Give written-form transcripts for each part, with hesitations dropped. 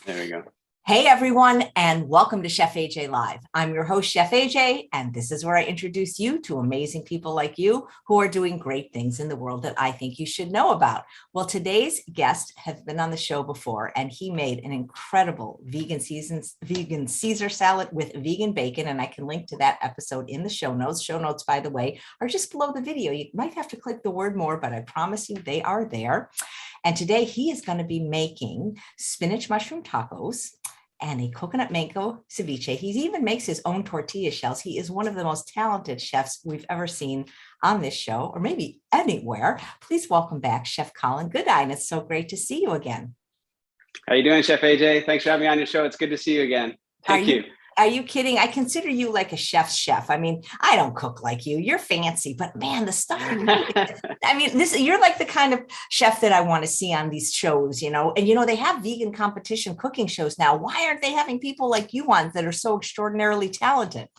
There we go. Hey everyone, and welcome to Chef AJ Live. I'm your host, Chef AJ, and this is where I introduce you to amazing people like you who are doing great things in the world that I think you should know about. Well, today's guest has been on the show before, and he made an incredible vegan Caesar salad with vegan bacon, and I can link to that episode in the show notes. Show notes, by the way, are just below the video. You might have to click the word more, but I promise you they are there. And today he is going to be making spinach mushroom tacos and a coconut mango ceviche. He even makes his own tortilla shells. He is one of the most talented chefs we've ever seen on this show, or maybe anywhere. Please welcome back Chef Collin Goodine. It's so great to see you again. How you doing, Chef AJ? Thanks for having me on your show. It's good to see you again. Thank you. Are you kidding? I consider you like a chef's chef. I mean, I don't cook like you. You're fancy, but man, the stuff. I mean, you're like the kind of chef that I want to see on these shows, And they have vegan competition cooking shows now. Why aren't they having people like you on that are so extraordinarily talented?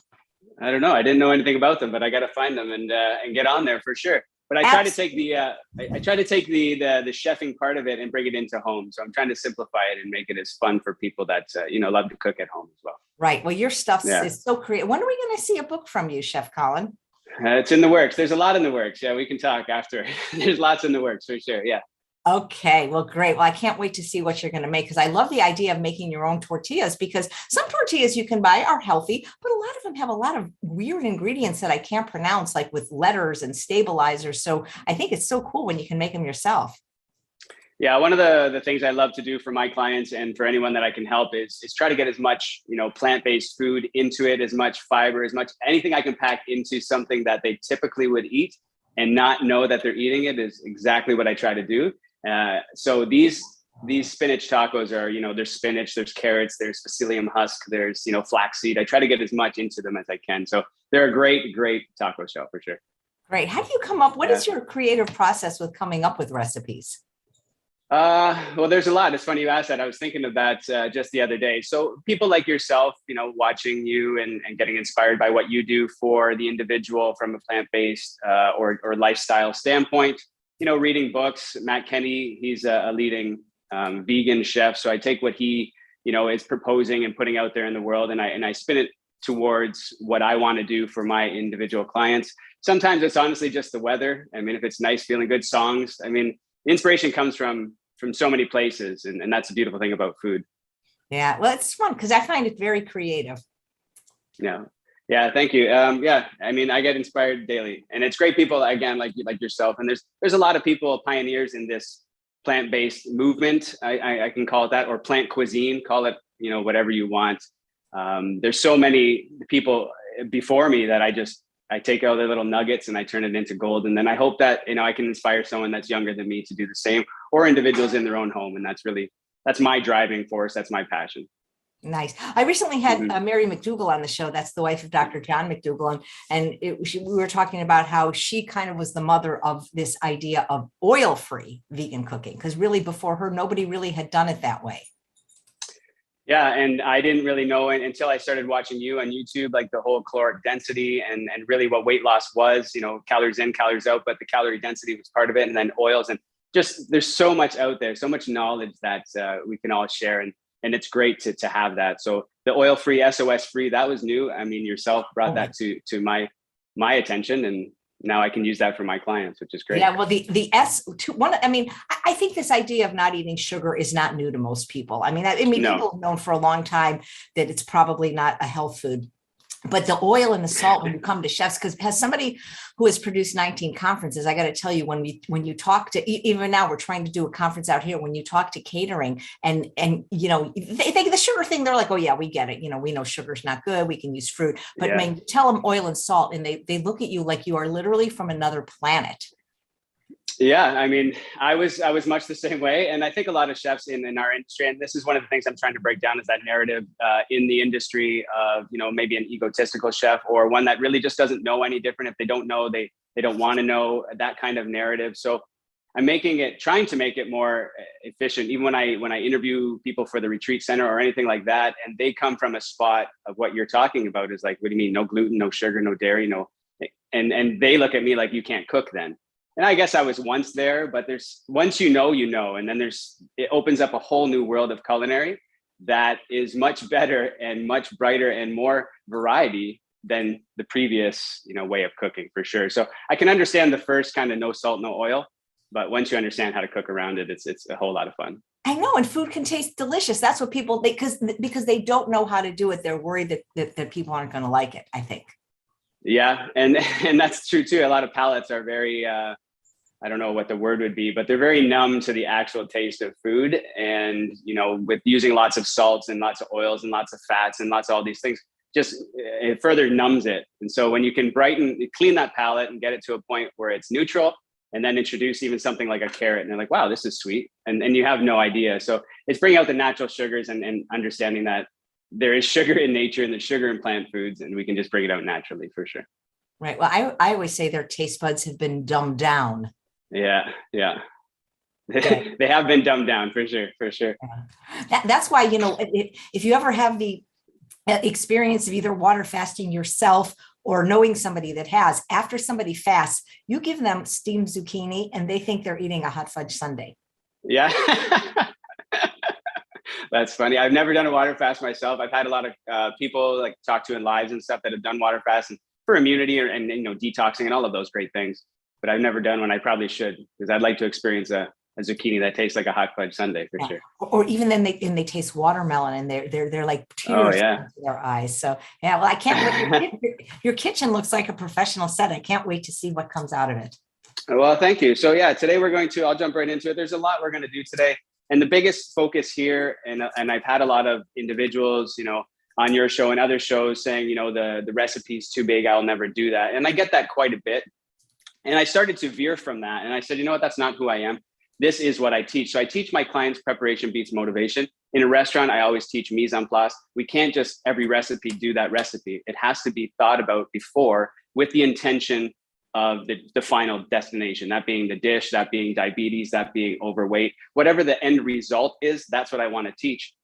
I don't know. I didn't know anything about them, but I got to find them and get on there for sure. But I try to take the chefing part of it and bring it into home. So I'm trying to simplify it and make it as fun for people that love to cook at home as well. Right. Well, your stuff is so creative. When are we going to see a book from you, Chef Collin? It's in the works. There's a lot in the works. Yeah, we can talk after. There's lots in the works for sure. Yeah. Okay, well, great. Well, I can't wait to see what you're going to make because I love the idea of making your own tortillas because some tortillas you can buy are healthy, but a lot of them have a lot of weird ingredients that I can't pronounce, like with letters and stabilizers. So I think it's so cool when you can make them yourself. Yeah, one of the things I love to do for my clients and for anyone that I can help is try to get as much, plant-based food into it, as much fiber, as much anything I can pack into something that they typically would eat and not know that they're eating it is exactly what I try to do. So these spinach tacos are, there's spinach, there's carrots, there's psyllium husk, there's, flaxseed. I try to get as much into them as I can. So they're a great taco shell for sure. Great. How do you come up? What is your creative process with coming up with recipes? Well, there's a lot. It's funny you asked that. I was thinking of that just the other day. So people like yourself, watching you and getting inspired by what you do for the individual from a plant-based or lifestyle standpoint, reading books. Matt Kenny, he's a leading vegan chef. So I take what he, is proposing and putting out there in the world and I spin it towards what I want to do for my individual clients. Sometimes it's honestly just the weather. I mean, if it's nice, feeling good songs, I mean, the inspiration comes from so many places. And that's the beautiful thing about food. Yeah. Well, it's fun because I find it very creative. Yeah. Thank you. Yeah. I mean, I get inspired daily and it's great people again, like yourself. And there's a lot of people, pioneers in this plant-based movement. I can call it that, or plant cuisine, call it, whatever you want. There's so many people before me that I take all the little nuggets and I turn it into gold. And then I hope that, I can inspire someone that's younger than me to do the same, or individuals in their own home. And that's my driving force. That's my passion. Nice. I recently had Mary McDougall on the show. That's the wife of Dr. John McDougall. And we were talking about how she kind of was the mother of this idea of oil-free vegan cooking, because really before her, nobody really had done it that way. Yeah. And I didn't really know it until I started watching you on YouTube, like the whole caloric density and really what weight loss was, calories in, calories out, but the calorie density was part of it. And then oils and just, there's so much out there, so much knowledge that we can all share. And it's great to have that. So the oil-free, SOS-free, that was new. I mean, yourself brought that to my attention, and now I can use that for my clients, which is great. Yeah, well, I think this idea of not eating sugar is not new to most people. I mean, people have known for a long time that it's probably not a health food. But the oil and the salt, when you come to chefs, because as somebody who has produced 19 conferences, I got to tell you, when you talk to, even now we're trying to do a conference out here, when you talk to catering and they think the sugar thing, they're like, oh yeah, we get it. We know sugar's not good. We can use fruit. But when you tell them oil and salt and they look at you like you are literally from another planet. Yeah, I mean, I was much the same way. And I think a lot of chefs in our industry, and this is one of the things I'm trying to break down, is that narrative in the industry of, maybe an egotistical chef or one that really just doesn't know any different. If they don't know, they don't want to know, that kind of narrative. So I'm trying to make it more efficient. Even when I interview people for the retreat center or anything like that, and they come from a spot of what you're talking about is like, what do you mean? No gluten, no sugar, no dairy, no. And they look at me like, you can't cook then. And I guess I was once there, but once you know, and then it opens up a whole new world of culinary that is much better and much brighter and more variety than the previous, way of cooking, for sure. So I can understand the first kind of no salt, no oil, but once you understand how to cook around it, it's a whole lot of fun. I know, and food can taste delicious. That's what people, because they don't know how to do it. They're worried that people aren't going to like it, I think. Yeah, and that's true too. A lot of palates are very, I don't know what the word would be, but they're very numb to the actual taste of food. And, with using lots of salts and lots of oils and lots of fats and lots of all these things, just it further numbs it. And so when you can clean that palate and get it to a point where it's neutral, and then introduce even something like a carrot, and they're like, wow, this is sweet. And you have no idea. So it's bringing out the natural sugars and understanding that there is sugar in nature and there's sugar in plant foods, and we can just bring it out naturally, for sure. Right. Well, I always say their taste buds have been dumbed down. Yeah. They have been dumbed down, for sure. That's why, if you ever have the experience of either water fasting yourself or knowing somebody that has, after somebody fasts, you give them steamed zucchini and they think they're eating a hot fudge sundae. Yeah. That's funny. I've never done a water fast myself. I've had a lot of people talk to in lives and stuff that have done water fasts and for immunity and detoxing and all of those great things. But I've never done one. I probably should, because I'd like to experience a zucchini that tastes like a hot fudge sundae, for sure. Or even then they taste watermelon and they're like tears in their eyes. So yeah, well, I can't wait. Your kitchen looks like a professional set. I can't wait to see what comes out of it. Well, thank you. So yeah, today I'll jump right into it. There's a lot we're going to do today. And the biggest focus here, and I've had a lot of individuals, on your show and other shows saying, the recipe's too big, I'll never do that. And I get that quite a bit. And I started to veer from that. And I said, that's not who I am. This is what I teach. So I teach my clients preparation beats motivation. In a restaurant, I always teach mise en place. We can't just every recipe do that recipe. It has to be thought about before with the intention of the final destination, that being the dish, that being diabetes, that being overweight, whatever the end result is, that's what I want to teach.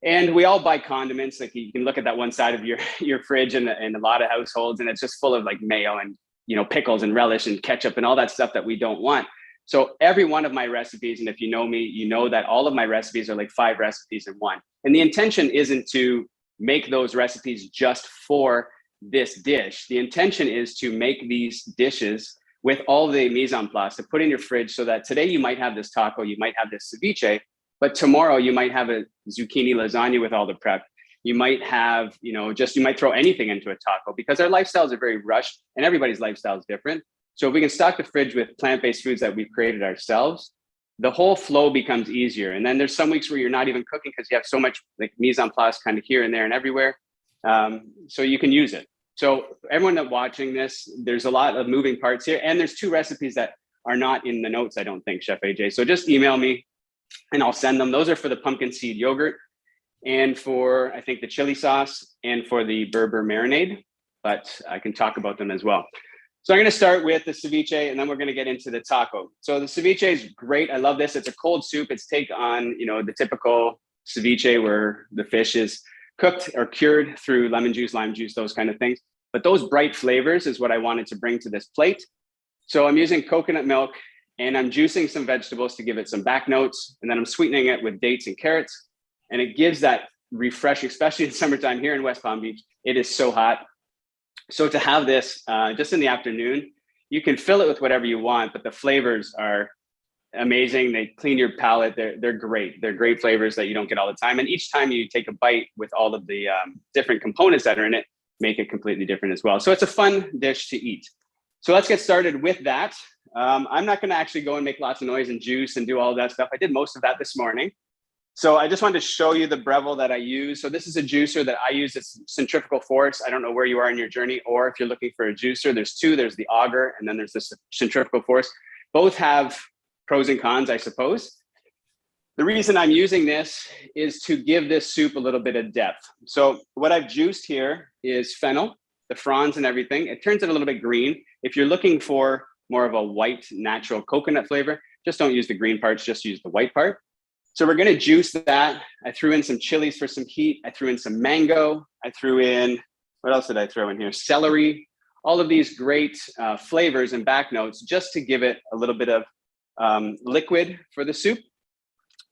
And we all buy condiments. Like you can look at that one side of your fridge in a lot of households, and it's just full of like mayo and pickles and relish and ketchup and all that stuff that we don't want. So every one of my recipes, and if you know me, you know that all of my recipes are like 5 recipes in one. And the intention isn't to make those recipes just for this dish. The intention is to make these dishes with all the mise en place to put in your fridge, so that today you might have this taco, you might have this ceviche, but tomorrow you might have a zucchini lasagna with all the prep. You might have, you might throw anything into a taco, because our lifestyles are very rushed and everybody's lifestyle is different. So if we can stock the fridge with plant-based foods that we've created ourselves, the whole flow becomes easier. And then there's some weeks where you're not even cooking because you have so much like mise en place kind of here and there and everywhere. So you can use it. So everyone that's watching this, there's a lot of moving parts here. And there's 2 recipes that are not in the notes, I don't think, Chef AJ. So just email me and I'll send them. Those are for the pumpkin seed yogurt and for, I think, the chili sauce and for the Berber marinade, but I can talk about them as well. So I'm going to start with the ceviche, and then we're going to get into the taco. So the ceviche is great. I love this. It's a cold soup. It's take on, the typical ceviche where the fish is cooked or cured through lemon juice, lime juice, those kind of things. But those bright flavors is what I wanted to bring to this plate. So I'm using coconut milk, and I'm juicing some vegetables to give it some back notes. And then I'm sweetening it with dates and carrots. And it gives that refreshing, especially in summertime here in West Palm Beach. It is so hot. So to have this just in the afternoon, you can fill it with whatever you want, but the flavors are amazing. They clean your palate. They're great. They're great flavors that you don't get all the time. And each time you take a bite with all of the different components that are in it, make it completely different as well. So it's a fun dish to eat. So let's get started with that. I'm not going to actually go and make lots of noise and juice and do all of that stuff. I did most of that this morning. So I just wanted to show you the Breville that I use. So this is a juicer that I use. It's centrifugal force. I don't know where you are in your journey, or if you're looking for a juicer, there's 2. There's the auger, and then there's the centrifugal force. Both have pros and cons, I suppose. The reason I'm using this is to give this soup a little bit of depth. So what I've juiced here is fennel, the fronds and everything. It turns it a little bit green. If you're looking for more of a white, natural coconut flavor, just don't use the green parts, just use the white part. So we're going to juice that. I threw in some chilies for some heat. I threw in some mango. I threw in, what else did I throw in here? Celery, all of these great flavors and back notes, just to give it a little bit of liquid for the soup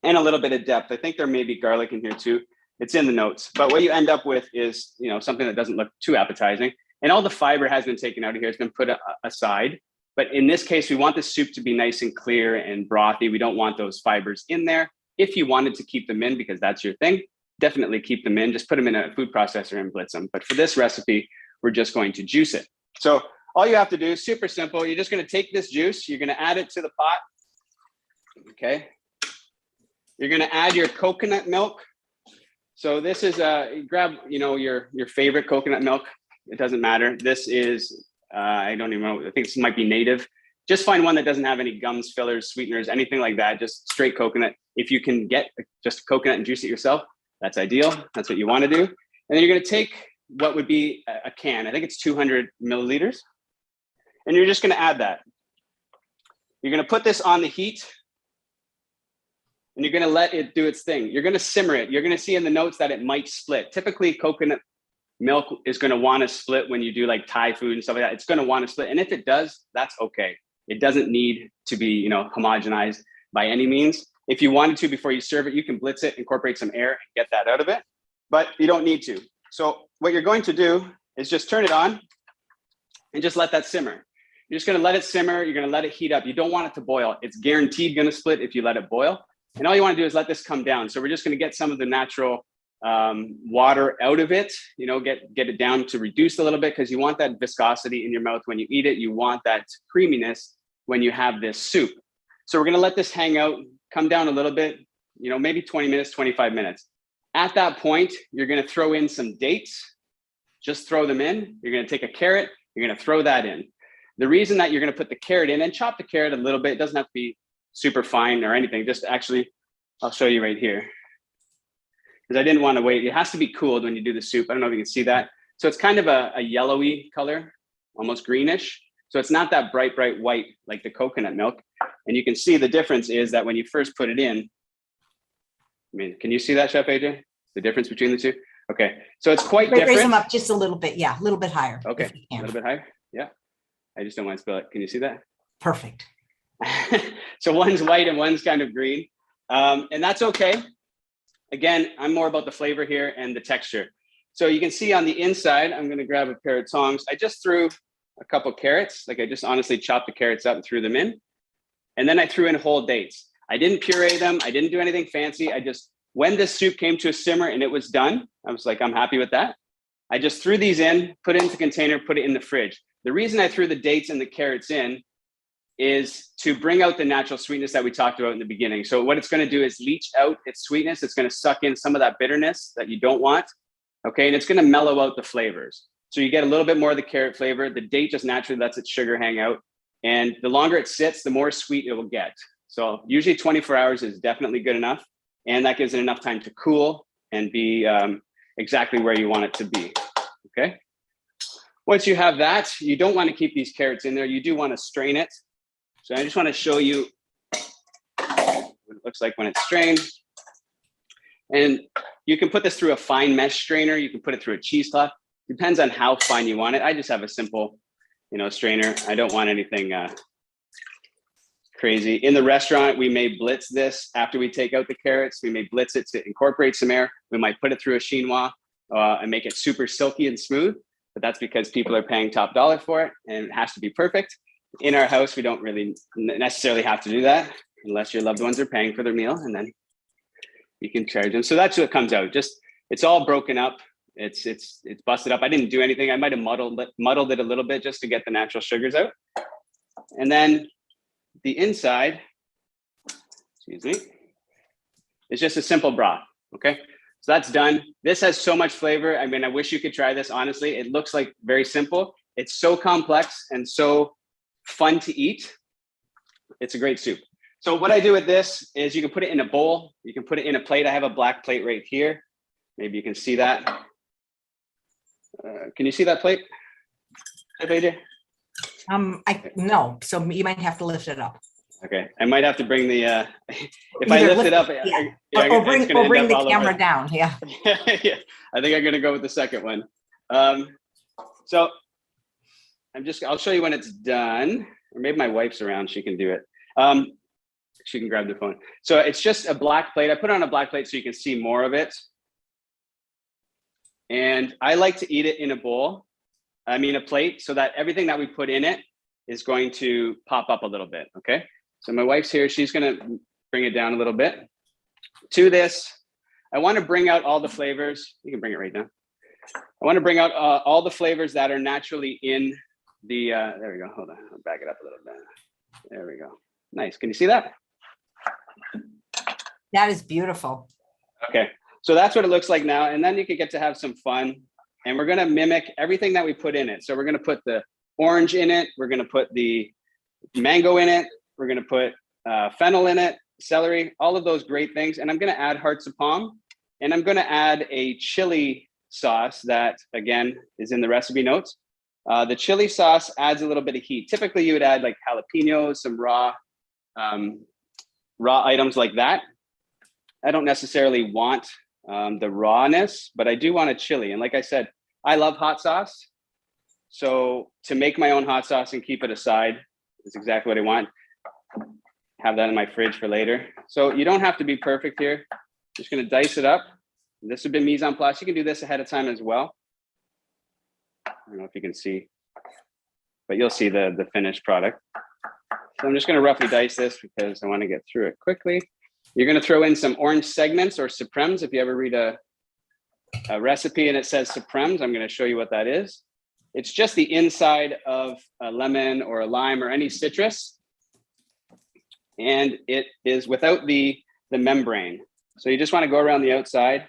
and a little bit of depth. I think there may be garlic in here too. It's in the notes. But what you end up with is, you know, something that doesn't look too appetizing. And all the fiber has been taken out of here. It's been put aside. But in this case, we want the soup to be nice and clear and brothy. We don't want those fibers in there. If you wanted to keep them in, because that's your thing, definitely keep them in. Just put them in a food processor and blitz them. But for this recipe, we're just going to juice it. So all you have to do is super simple. You're just going to take this juice. You're going to add it to the pot. Okay. You're going to add your coconut milk. So this is grab, you know, your favorite coconut milk. It doesn't matter. This is, I don't even know. I think this might be native. Just find one that doesn't have any gums, fillers, sweeteners, anything like that. Just straight coconut. If you can get just coconut and juice it yourself, that's ideal. That's what you want to do. And then you're going to take what would be a can. I think it's 200 milliliters. And you're just going to add that. You're going to put this on the heat. And you're going to let it do its thing. You're going to simmer it. You're going to see in the notes that it might split. Typically, coconut milk is going to want to split when you do like Thai food and stuff like that. It's going to want to split. And if it does, that's okay. It doesn't need to be, you know, homogenized by any means. If you wanted to, before you serve it, you can blitz it, incorporate some air and get that out of it, but you don't need to. So what you're going to do is just turn it on and just let that simmer. You're just going to let it simmer. You're going to let it heat up. You don't want it to boil. It's guaranteed going to split if you let it boil. And all you want to do is let this come down. So we're just going to get some of the natural water out of it, you know, get it down to reduce a little bit, because you want that viscosity in your mouth when you eat it. You want that creaminess when you have this soup. So we're going to let this hang out, come down a little bit, you know, maybe 20 minutes, 25 minutes. At that point, you're going to throw in some dates. Just throw them in. You're going to take a carrot. You're going to throw that in. The reason that you're going to put the carrot in, and chop the carrot a little bit, it doesn't have to be super fine or anything. Just actually, I'll show you right here, because I didn't want to wait. It has to be cooled when you do the soup. I don't know if you can see that. So it's kind of a yellowy color, almost greenish. So it's not that bright white like the coconut milk. And you can see the difference is that when you first put it in, I mean, can you see that, Chef AJ? The difference between the two? Okay, so it's quite different. Raise them up just a little bit. Yeah, a little bit higher. Okay, a little bit higher. Yeah, I just don't want to spill it. Can you see that? Perfect. So one's white and one's kind of green. And that's okay. Again, I'm more about the flavor here and the texture. So you can see on the inside, I'm going to grab a pair of tongs. I just threw a couple carrots. Like I just honestly chopped the carrots up and threw them in. And then I threw in whole dates. I didn't puree them. I didn't do anything fancy. I just, when this soup came to a simmer and it was done, I was like, I'm happy with that. I just threw these in, put it into the container, put it in the fridge. The reason I threw the dates and the carrots in is to bring out the natural sweetness that we talked about in the beginning. So what it's going to do is leach out its sweetness. It's going to suck in some of that bitterness that you don't want. Okay. And it's going to mellow out the flavors. So you get a little bit more of the carrot flavor. The date just naturally lets its sugar hang out. And the longer it sits, the more sweet it will get. So usually 24 hours is definitely good enough. And that gives it enough time to cool and be exactly where you want it to be. Okay. Once you have that, you don't want to keep these carrots in there. You do want to strain it. So I just want to show you what it looks like when it's strained. And you can put this through a fine mesh strainer. You can put it through a cheesecloth. Depends on how fine you want it. I just have a simple, you know, strainer. I don't want anything crazy. In the restaurant, we may blitz this after we take out the carrots. We may blitz it to incorporate some air. We might put it through a chinois and make it super silky and smooth. But that's because people are paying top dollar for it and it has to be perfect. In our house, we don't really necessarily have to do that unless your loved ones are paying for their meal, and then you can charge them. So that's what comes out. Just, it's all broken up. It's busted up. I didn't do anything. I might have muddled it a little bit just to get the natural sugars out. And then the inside, excuse me, it's just a simple broth. Okay. So that's done. This has so much flavor. I mean, I wish you could try this. Honestly, it looks like very simple. It's so complex and so fun to eat. It's a great soup. So what I do with this is you can put it in a bowl. You can put it in a plate. I have a black plate right here. Maybe you can see that. Can you see that plate, AJ? No, so you might have to lift it up. Okay, I might have to bring the, if I lift it up, or bring the camera down, yeah. Yeah, I think I'm gonna go with the second one. So I'll show you when it's done, or maybe my wife's around, she can do it. She can grab the phone. So it's just a black plate. I put it on a black plate so you can see more of it. And I like to eat it in a bowl, a plate, so that everything that we put in it is going to pop up a little bit, okay? So my wife's here, she's gonna bring it down a little bit. To this, I wanna bring out all the flavors. You can bring it right now. I wanna bring out all the flavors that are naturally in the, there we go, hold on, I'll back it up a little bit. There we go, nice, can you see that? That is beautiful. Okay, so that's what it looks like now, and then you can get to have some fun. And we're gonna mimic everything that we put in it. So we're gonna put the orange in it, we're gonna put the mango in it, we're gonna put fennel in it, celery, all of those great things. And I'm gonna add hearts of palm, and I'm gonna add a chili sauce that, again, is in the recipe notes. The chili sauce adds a little bit of heat. Typically you would add like jalapenos, some raw items like that. I don't necessarily want the rawness, but I do want a chili. And like I said, I love hot sauce. So to make my own hot sauce and keep it aside is exactly what I want. Have that in my fridge for later. So you don't have to be perfect here. Just gonna dice it up. This would be mise en place. You can do this ahead of time as well. I don't know if you can see, but you'll see the finished product. So I'm just gonna roughly dice this because I wanna get through it quickly. You're gonna throw in some orange segments or supremes. If you ever read a recipe and it says supremes, I'm gonna show you what that is. It's just the inside of a lemon or a lime or any citrus. And it is without the membrane. So you just wanna go around the outside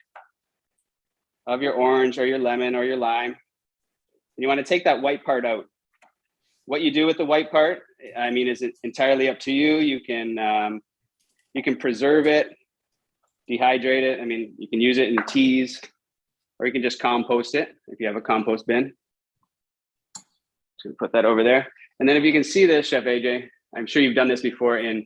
of your orange or your lemon or your lime. And you wanna take that white part out. What you do with the white part, is it entirely up to you. You can preserve it, dehydrate it. You can use it in teas, or you can just compost it if you have a compost bin. So put that over there. And then if you can see this, Chef AJ, I'm sure you've done this before, and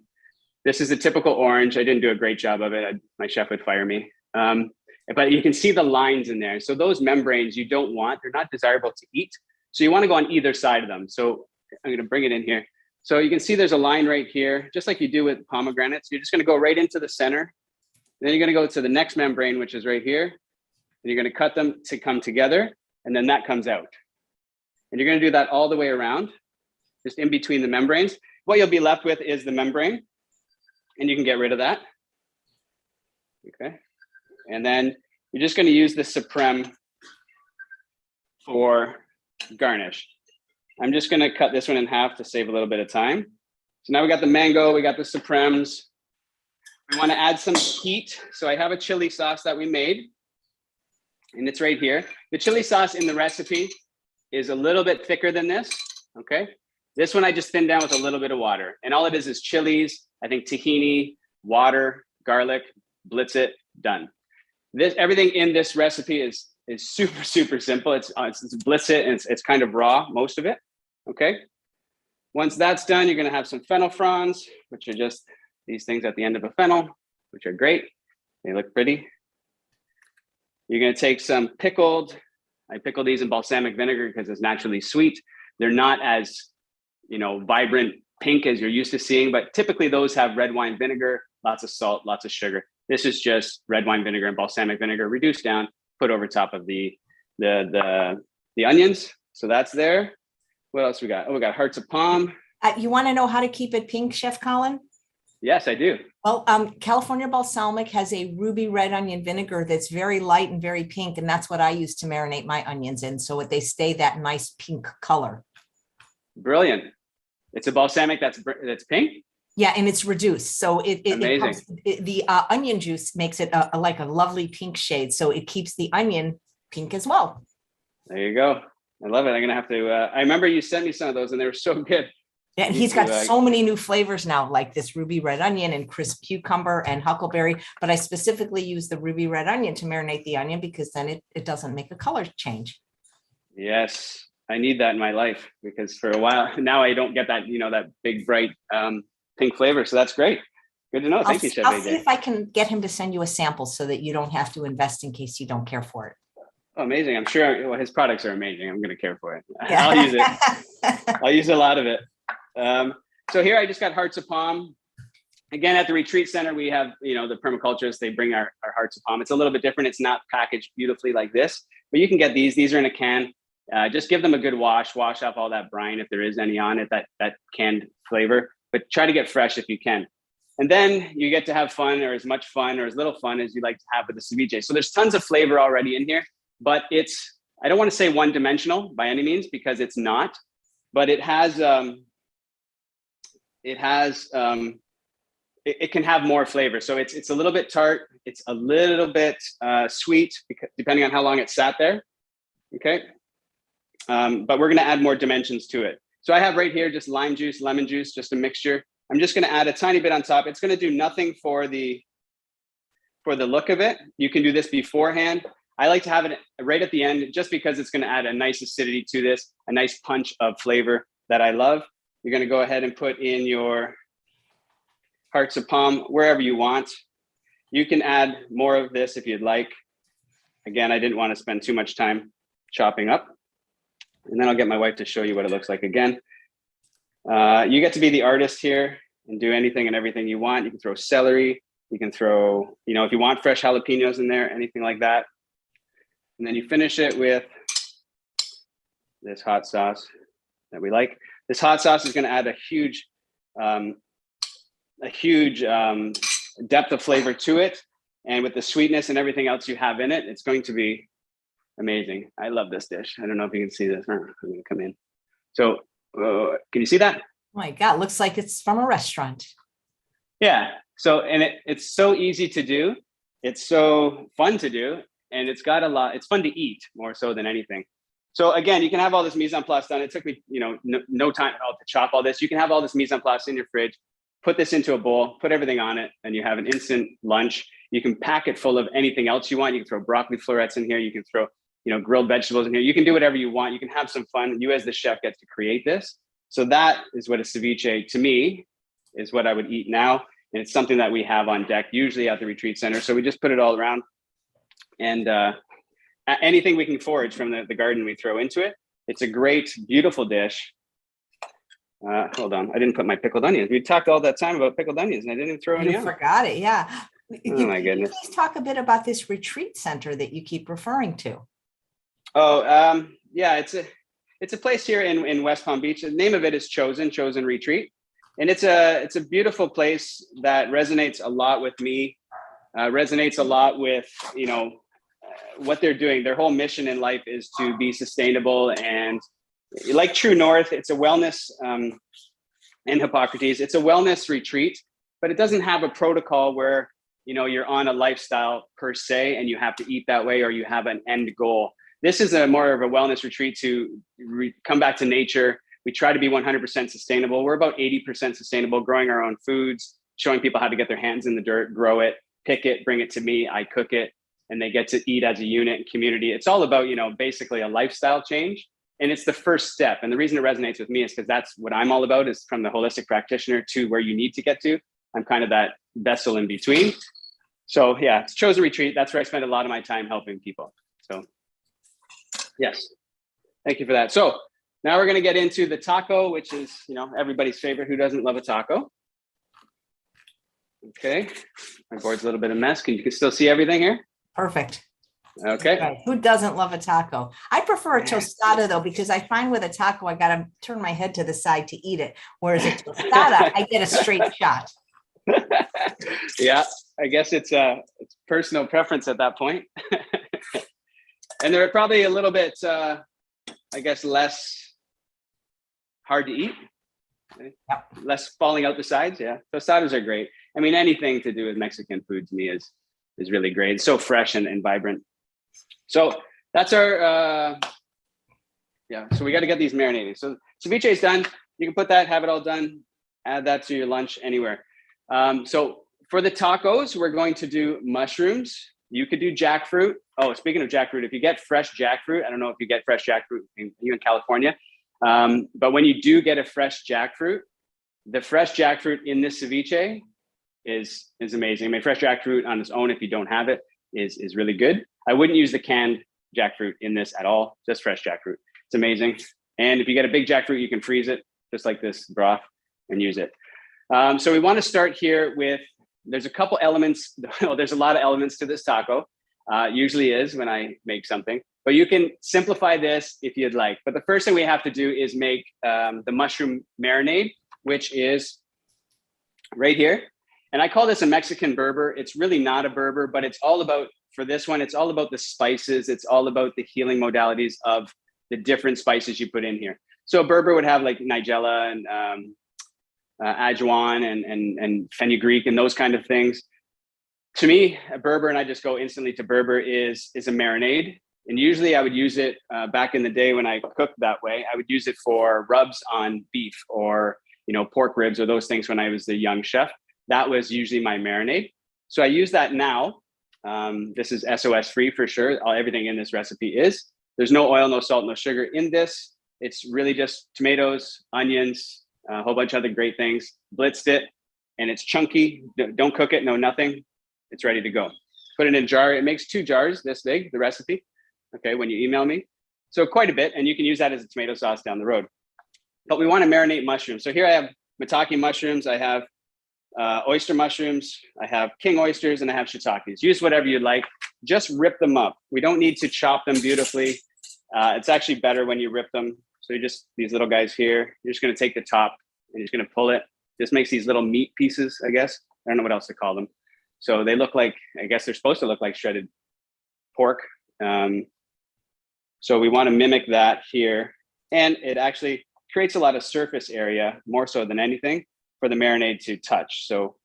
this is a typical orange. I didn't do a great job of it. My chef would fire me. But you can see the lines in there. So those membranes you don't want, they're not desirable to eat. So you wanna go on either side of them. So I'm gonna bring it in here. So you can see there's a line right here, just like you do with pomegranates. You're just gonna go right into the center. Then you're gonna go to the next membrane, which is right here. And you're gonna cut them to come together, and then that comes out. And you're gonna do that all the way around, just in between the membranes. What you'll be left with is the membrane, and you can get rid of that. Okay. And then you're just gonna use the supreme for garnish. I'm just gonna cut this one in half to save a little bit of time. So now we got the mango, we got the supremes. We wanna add some heat. So I have a chili sauce that we made, and it's right here. The chili sauce in the recipe is a little bit thicker than this, okay? This one I just thinned down with a little bit of water. And all it is chilies, I think tahini, water, garlic, blitz it, done. Everything in this recipe is super, super simple. It's blitz it, and it's kind of raw, most of it, okay? Once that's done, you're gonna have some fennel fronds, which are just these things at the end of a fennel, which are great. They look pretty. You're gonna take some pickled. I pickle these in balsamic vinegar because it's naturally sweet. They're not as, vibrant pink as you're used to seeing, but typically those have red wine vinegar, lots of salt, lots of sugar. This is just red wine vinegar and balsamic vinegar reduced down, put over top of the onions. So that's there. What else we got? Oh, we got hearts of palm. You want to know how to keep it pink, Chef Collin? Yes, I do. Well, California balsamic has a ruby red onion vinegar that's very light and very pink, and that's what I use to marinate my onions in, so they stay that nice pink color. Brilliant. It's a balsamic that's pink? Yeah, and it's reduced. So the onion juice makes it like a lovely pink shade. So it keeps the onion pink as well. There you go. I love it. I'm going to have to, I remember you sent me some of those and they were so good. Yeah, and he's got so many new flavors now, like this ruby red onion and crisp cucumber and huckleberry. But I specifically use the ruby red onion to marinate the onion because then it doesn't make a color change. Yes, I need that in my life because for a while now I don't get that, that big bright pink flavor. So that's great. Good to know. Thank you, Chef AJ. I'll see if I can get him to send you a sample so that you don't have to invest in case you don't care for it. Oh, amazing. I'm sure his products are amazing. I'm going to care for it. Yeah. I'll use it. I'll use a lot of it. So here I just got hearts of palm. Again, at the retreat center, we have, the permaculturists, they bring our hearts of palm. It's a little bit different. It's not packaged beautifully like this. but you can get these are in a can. Just give them a good wash off all that brine if there is any on it, that canned flavor, but try to get fresh if you can. And then you get to have fun, or as much fun or as little fun as you like to have with the ceviche. So there's tons of flavor already in here, but I don't want to say one dimensional by any means, because it's not, but it can have more flavor. So it's a little bit tart. It's a little bit sweet, because depending on how long it sat there. Okay. But we're going to add more dimensions to it. So I have right here just lime juice, lemon juice, just a mixture. I'm just going to add a tiny bit on top. It's going to do nothing for the look of it. You can do this beforehand. I like to have it right at the end, just because it's going to add a nice acidity to this, a nice punch of flavor that I love. You're going to go ahead and put in your hearts of palm wherever you want. You can add more of this if you'd like. Again, I didn't want to spend too much time chopping up. And then I'll get my wife to show you what it looks like again. You get to be the artist here and do anything and everything you want. You can throw celery. You can throw, if you want fresh jalapenos in there, anything like that. And then you finish it with this hot sauce that we like. This hot sauce is going to add a huge depth of flavor to it. And with the sweetness and everything else you have in it, it's going to be amazing. I love this dish. I don't know if you can see this. I'm going to come in. So can you see that? Oh my God, looks like it's from a restaurant. Yeah. So, and it's so easy to do. It's so fun to do. And it's got it's fun to eat more so than anything. So again, you can have all this mise en place done. It took me, no time at all to chop all this. You can have all this mise en place in your fridge, put this into a bowl, put everything on it, and you have an instant lunch. You can pack it full of anything else you want. You can throw broccoli florets in here. You can throw, grilled vegetables in here. You can do whatever you want. You can have some fun. You as the chef get to create this. So that is what a ceviche, to me, is what I would eat now. And it's something that we have on deck, usually at the retreat center. So we just put it all around. And anything we can forage from the garden, we throw into it. It's a great, beautiful dish. Hold on, I didn't put my pickled onions. We talked all that time about pickled onions, and I didn't even throw any on. You forgot it, yeah. Oh my goodness. Please talk a bit about this retreat center that you keep referring to. Oh, yeah, it's a place here in West Palm Beach. The name of it is Chosen Retreat. And it's a beautiful place that resonates a lot with me, resonates a lot with, what they're doing. Their whole mission in life is to be sustainable, and like True North, it's a wellness, and Hippocrates, it's a wellness retreat, but it doesn't have a protocol where, you're on a lifestyle per se, and you have to eat that way, or you have an end goal. This is more of a wellness retreat to come back to nature. We try to be 100% sustainable. We're about 80% sustainable, growing our own foods, showing people how to get their hands in the dirt, grow it, pick it, bring it to me, I cook it, and they get to eat as a unit and community. It's all about, basically a lifestyle change. And it's the first step. And the reason it resonates with me is because that's what I'm all about, is from the holistic practitioner to where you need to get to. I'm kind of that vessel in between. So yeah, it's Chosen Retreat. That's where I spend a lot of my time helping people. So yes, thank you for that. So now we're going to get into the taco, which is, everybody's favorite. Who doesn't love a taco? Okay, my board's a little bit of a mess. You can still see everything here? Perfect. Okay. Right. Who doesn't love a taco? I prefer a tostada though, because I find with a taco, I got to turn my head to the side to eat it. Whereas a tostada, I get a straight shot. Yeah, I guess it's personal preference at that point. And they're probably a little bit, less hard to eat. Yep. Less falling out the sides. Yeah. Tostadas are great. I mean, anything to do with Mexican food to me is really great. It's so fresh and vibrant. So that's our, so we got to get these marinating. So ceviche is done. You can put that, have it all done, add that to your lunch anywhere. So for the tacos, we're going to do mushrooms. You could do jackfruit. Oh, speaking of jackfruit, if you get fresh jackfruit, I don't know if you get fresh jackfruit in California, but when you do get a fresh jackfruit, the fresh jackfruit in this ceviche is amazing. I mean, fresh jackfruit on its own, if you don't have it, is really good. I wouldn't use the canned jackfruit in this at all, just fresh jackfruit. It's amazing. And if you get a big jackfruit, you can freeze it just like this broth and use it. So we want to start here with, there's a couple elements. Well, there's a lot of elements to this taco. Usually is when I make something, But you can simplify this if you'd like. But the first thing we have to do is make the mushroom marinade, which is right here. And I call this a Mexican Berber. It's really not a Berber, but it's all about, for this one, it's all about the spices. It's all about the healing modalities of the different spices you put in here. So a Berber would have like nigella and ajwain and fenugreek and those kind of things. To me, a Berber, and I just go instantly to Berber, is a marinade. And usually I would use it back in the day when I cooked that way. I would use it for rubs on beef or, you know, pork ribs or those things when I was the young chef. That was usually my marinade. So I use that now. This is SOS free for sure. Everything in this recipe is. There's no oil, no salt, no sugar in this. It's really just tomatoes, onions, a whole bunch of other great things. Blitzed it, and it's chunky. Don't cook it, no nothing. It's ready to go. Put it in a jar. It makes 2 jars this big, the recipe, okay, when you email me. So quite a bit, and you can use that as a tomato sauce down the road. But we want to marinate mushrooms. So here I have maitake mushrooms. I have oyster mushrooms. I have king oysters, and I have shiitakes. Use whatever you like. Just rip them up. We don't need to chop them beautifully. It's actually better when you rip them. So you just, these little guys here, you're just going to take the top and you're just going to pull it. This makes these little meat pieces, I guess. I don't know what else to call them. So they look like, I guess they're supposed to look like shredded pork. So we want to mimic that here. And it actually creates a lot of surface area, more so than anything, for the marinade to touch. So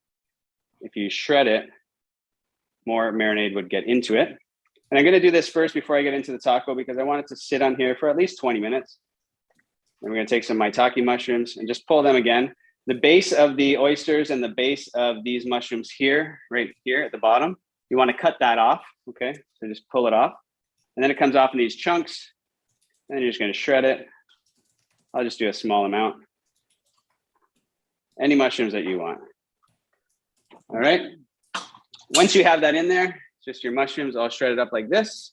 if you shred it, more marinade would get into it. And I'm going to do this first before I get into the taco because I want it to sit on here for at least 20 minutes. And we're going to take some maitake mushrooms and just pull them again. The base of the oysters and the base of these mushrooms here, right here at the bottom, you want to cut that off, okay? So just pull it off. And then it comes off in these chunks. And then you're just going to shred it. I'll just do a small amount. Any mushrooms that you want. All right. Once you have that in there, just your mushrooms all shredded up like this,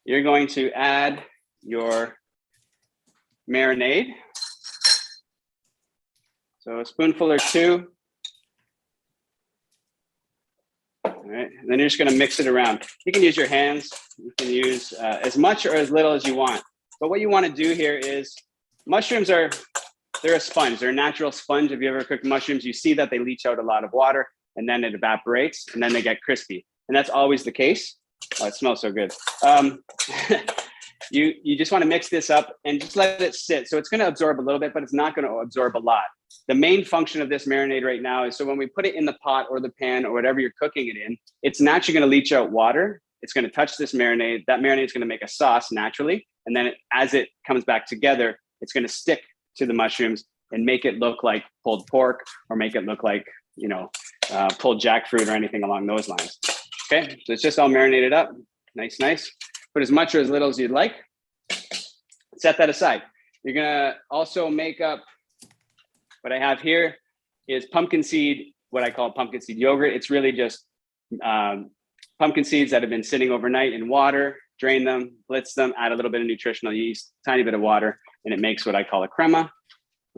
you're going to add your marinade. So a spoonful or 2. All right, and then you're just going to mix it around. You can use your hands. You can use as much or as little as you want. But what you want to do here is mushrooms they're a sponge. They're a natural sponge. If you ever cook mushrooms, you see that they leach out a lot of water and then it evaporates and then they get crispy. And that's always the case. Oh, it smells so good. You just want to mix this up and just let it sit. So it's going to absorb a little bit, but it's not going to absorb a lot. The main function of this marinade right now is so when we put it in the pot or the pan or whatever you're cooking it in, it's naturally going to leach out water. It's going to touch this marinade. That marinade is going to make a sauce naturally. And then as it comes back together, it's going to stick to the mushrooms and make it look like pulled pork or make it look like, you know, pulled jackfruit or anything along those lines. Okay, so it's just all marinated up. Nice. Put as much or as little as you'd like. Set that aside. You're gonna also make up, what I have here is pumpkin seed, what I call pumpkin seed yogurt. It's really just pumpkin seeds that have been sitting overnight in water, drain them, blitz them, add a little bit of nutritional yeast, tiny bit of water, and it makes what I call a crema.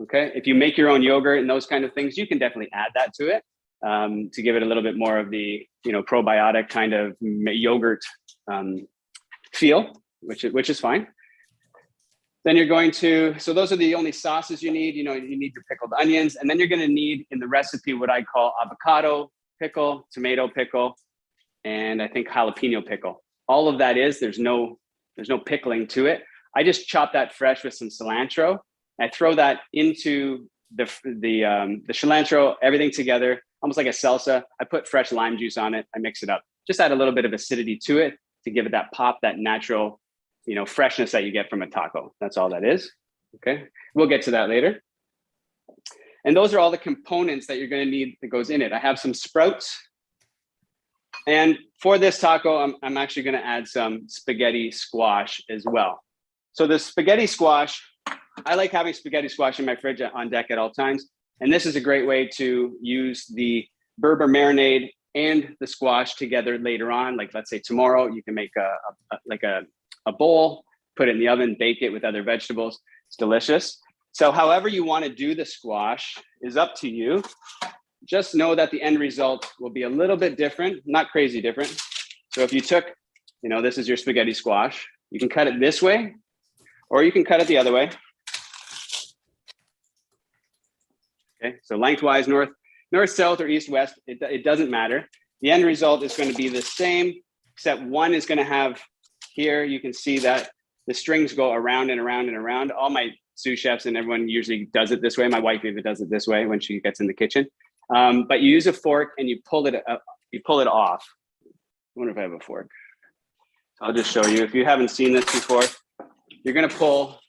Okay, if you make your own yogurt and those kind of things, you can definitely add that to it to give it a little bit more of the, you know, probiotic kind of yogurt feel, which is fine. Then you're going to, so those are the only sauces you need. You know, you need your pickled onions, and then you're going to need in the recipe what I call avocado pickle, tomato pickle, and I think jalapeno pickle. All of that is, there's no pickling to it. I just chop that fresh with some cilantro. I throw that into the cilantro, everything together, almost like a salsa. I put fresh lime juice on it. I mix it up. Just add a little bit of acidity to it to give it that pop, that natural, you know, freshness that you get from a taco. That's all that is. Okay, we'll get to that later. And those are all the components that you're going to need that goes in it. I have some sprouts. And for this taco, I'm actually going to add some spaghetti squash as well. So the spaghetti squash, I like having spaghetti squash in my fridge on deck at all times. And this is a great way to use the Berber marinade and the squash together later on. Like, let's say tomorrow, you can make a bowl, put it in the oven, bake it with other vegetables. It's delicious. So however you want to do the squash is up to you. Just know that the end result will be a little bit different, not crazy different. So if you took you know, this is your spaghetti squash. You can cut it this way, or you can cut it the other way. Okay, so lengthwise, north, south, or east, west, it doesn't matter. The end result is going to be the same, except one is going to have here, you can see that the strings go around and around and around. All my sous chefs and everyone usually does it this way. My wife even does it this way when she gets in the kitchen. But you use a fork and you pull it off. I wonder if I have a fork. I'll just show you. If you haven't seen this before, you're going to pull,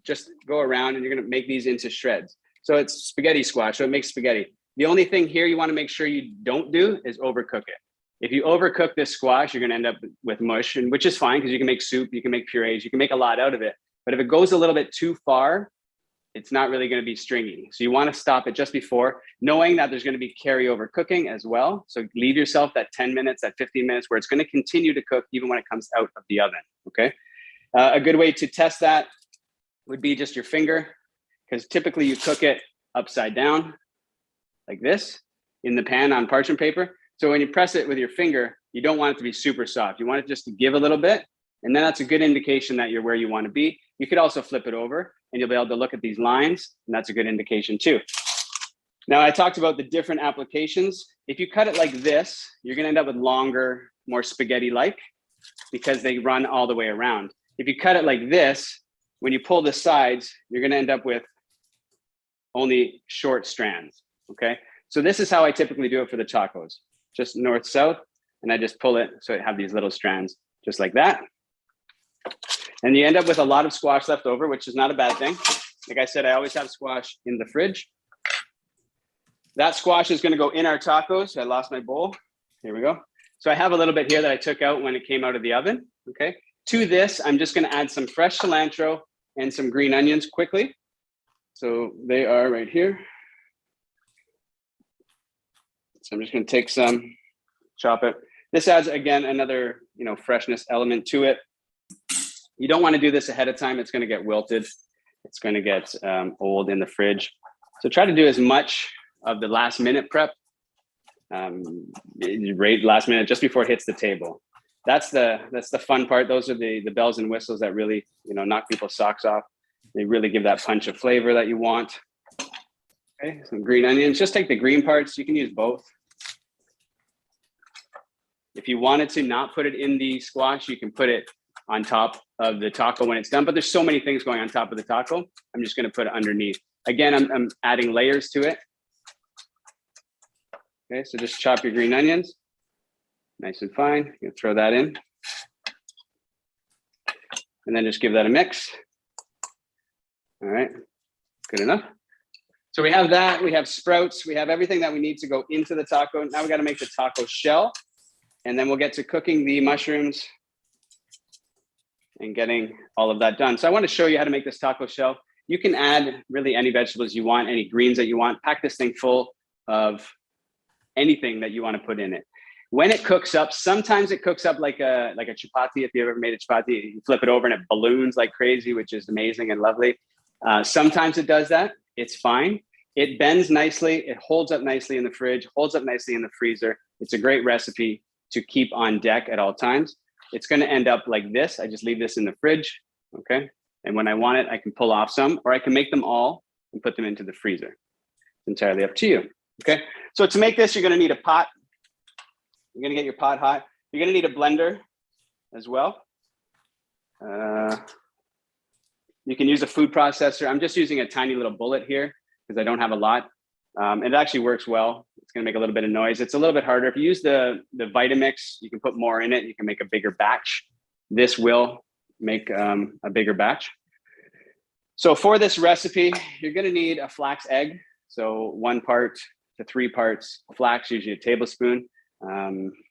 just go around, and you're going to make these into shreds. So it's spaghetti squash, so it makes spaghetti. The only thing here you want to make sure you don't do is overcook it. If you overcook this squash, you're going to end up with mush, and which is fine because you can make soup, you can make purees, you can make a lot out of it. But if it goes a little bit too far, it's not really going to be stringy. So you want to stop it just before, knowing that there's going to be carryover cooking as well. So leave yourself that 10 minutes, that 15 minutes where it's going to continue to cook even when it comes out of the oven, okay? A good way to test that would be just your finger, because typically you cook it upside down like this in the pan on parchment paper. So when you press it with your finger, you don't want it to be super soft. You want it just to give a little bit, and then that's a good indication that you're where you want to be. You could also flip it over and you'll be able to look at these lines, and that's a good indication too. Now, I talked about the different applications. If you cut it like this, you're going to end up with longer, more spaghetti-like, because they run all the way around. If you cut it like this, when you pull the sides, you're going to end up with only short strands, okay? So this is how I typically do it for the tacos, just north-south, and I just pull it so I have these little strands, just like that. And you end up with a lot of squash left over, which is not a bad thing. Like I said, I always have squash in the fridge. That squash is going to go in our tacos. I lost my bowl. Here we go. So I have a little bit here that I took out when it came out of the oven, okay? To this, I'm just going to add some fresh cilantro and some green onions quickly. So they are right here. So I'm just going to take some, chop it. This adds, again, another, you know, freshness element to it. You don't want to do this ahead of time. It's going to get wilted. It's going to get old in the fridge. So try to do as much of the last minute prep, right last minute, just before it hits the table. That's the fun part. Those are the bells and whistles that really, you know, knock people's socks off. They really give that punch of flavor that you want. Okay, some green onions. Just take the green parts. You can use both. If you wanted to not put it in the squash, you can put it on top of the taco when it's done, but there's so many things going on top of the taco. I'm just going to put it underneath. Again, I'm adding layers to it. Okay, so just chop your green onions, nice and fine. You can throw that in, and then just give that a mix. All right, good enough. So we have that. We have sprouts. We have everything that we need to go into the taco. Now we got to make the taco shell, and then we'll get to cooking the mushrooms and getting all of that done. So I want to show you how to make this taco shell. You can add really any vegetables you want, any greens that you want. Pack this thing full of anything that you want to put in it. When it cooks up, sometimes it cooks up like a chapati. If you ever made a chapati, you flip it over and it balloons like crazy, which is amazing and lovely. Sometimes it does that. It's fine. It bends nicely. It holds up nicely in the fridge, holds up nicely in the freezer. It's a great recipe to keep on deck at all times. It's going to end up like this. I just leave this in the fridge, okay? And when I want it, I can pull off some, or I can make them all and put them into the freezer. It's entirely up to you, okay? So to make this, you're going to need a pot. You're going to get your pot hot. You're going to need a blender as well. You can use a food processor. I'm just using a tiny little bullet here because I don't have a lot. It actually works well. It's going to make a little bit of noise. It's a little bit harder. If you use the Vitamix, you can put more in it. You can make a bigger batch. This will make a bigger batch. So for this recipe, you're going to need a flax egg. So 1 part to 3 parts flax, usually a tablespoon.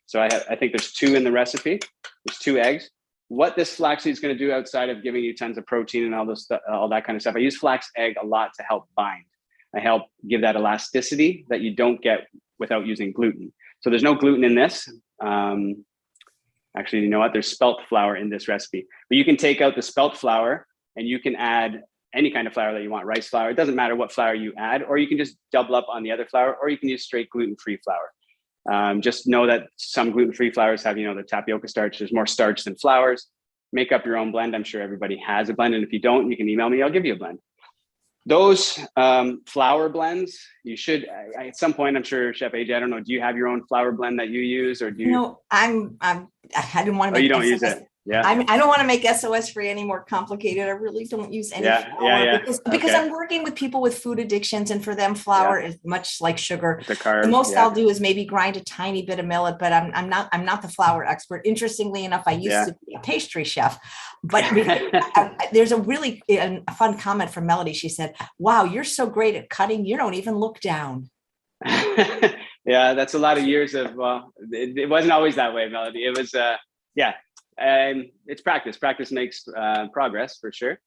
So I think there's 2 in the recipe. There's 2 eggs. What this flaxseed is going to do outside of giving you tons of protein and all that kind of stuff, I use flax egg a lot to help bind. I help give that elasticity that you don't get without using gluten. So there's no gluten in this. Actually, you know what? There's spelt flour in this recipe. But you can take out the spelt flour and you can add any kind of flour that you want, rice flour. It doesn't matter what flour you add, or you can just double up on the other flour, or you can use straight gluten-free flour. Just know that some gluten-free flours have, the tapioca starch. There's more starch than flours. Make up your own blend. I'm sure everybody has a blend. And if you don't, you can email me. I'll give you a blend. Those flour blends, you should, at some point, I'm sure Chef AJ, I don't know, do you have your own flour blend that you use, or do you? No, I didn't want to make you don't SOS. use it. Yeah. I don't want to make SOS free any more complicated. I really don't use any flour because I'm working with people with food addictions, and for them, flour is much like sugar. The carb, the most I'll do is maybe grind a tiny bit of millet, but I'm not the flour expert. Interestingly enough, I used to be a pastry chef, but there's a really fun comment from Melody. She said, "Wow, you're so great at cutting. You don't even look down." Yeah, that's a lot of years of, it wasn't always that way, Melody. It was, it's practice. Practice makes progress for sure.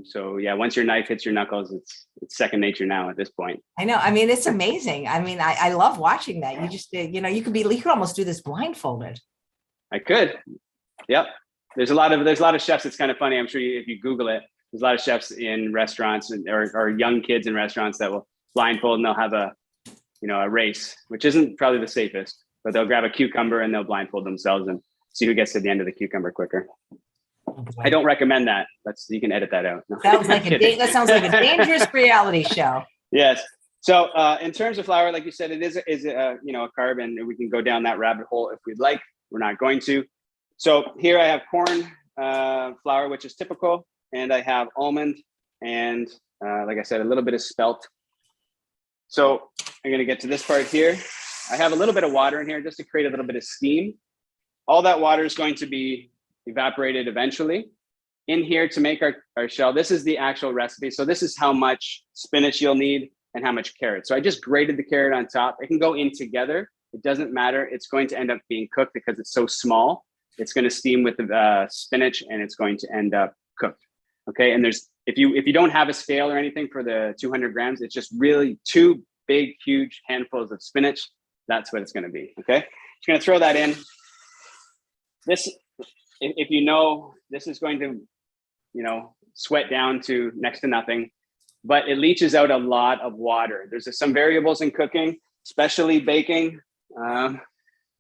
So yeah, once your knife hits your knuckles, it's second nature now at this point. I know. I mean, it's amazing. I mean, I love watching that. You just, you could almost do this blindfolded. I could. Yep. There's a lot of chefs. It's kind of funny. I'm sure if you Google it, there's a lot of chefs in restaurants or young kids in restaurants that will blindfold, and they'll have a race, which isn't probably the safest, but they'll grab a cucumber and they'll blindfold themselves and see who gets to the end of the cucumber quicker. I don't recommend that. You can edit that out. No. That sounds like a dangerous reality show. Yes. So in terms of flour, like you said, it is a carb, and we can go down that rabbit hole if we'd like. We're not going to. So here I have corn flour, which is typical, and I have almond, and like I said, a little bit of spelt. So I'm going to get to this part here. I have a little bit of water in here just to create a little bit of steam. All that water is going to be evaporated eventually. In here to make our shell, this is the actual recipe. So this is how much spinach you'll need and how much carrot. So I just grated the carrot on top. It can go in together. It doesn't matter. It's going to end up being cooked because it's so small. It's going to steam with the spinach, and it's going to end up cooked. Okay. And if you don't have a scale or anything for the 200 grams, it's just really 2 big, huge handfuls of spinach. That's what it's going to be. Okay. Just going to throw that in. This, if this is going to, sweat down to next to nothing, but it leaches out a lot of water. There's some variables in cooking, especially baking,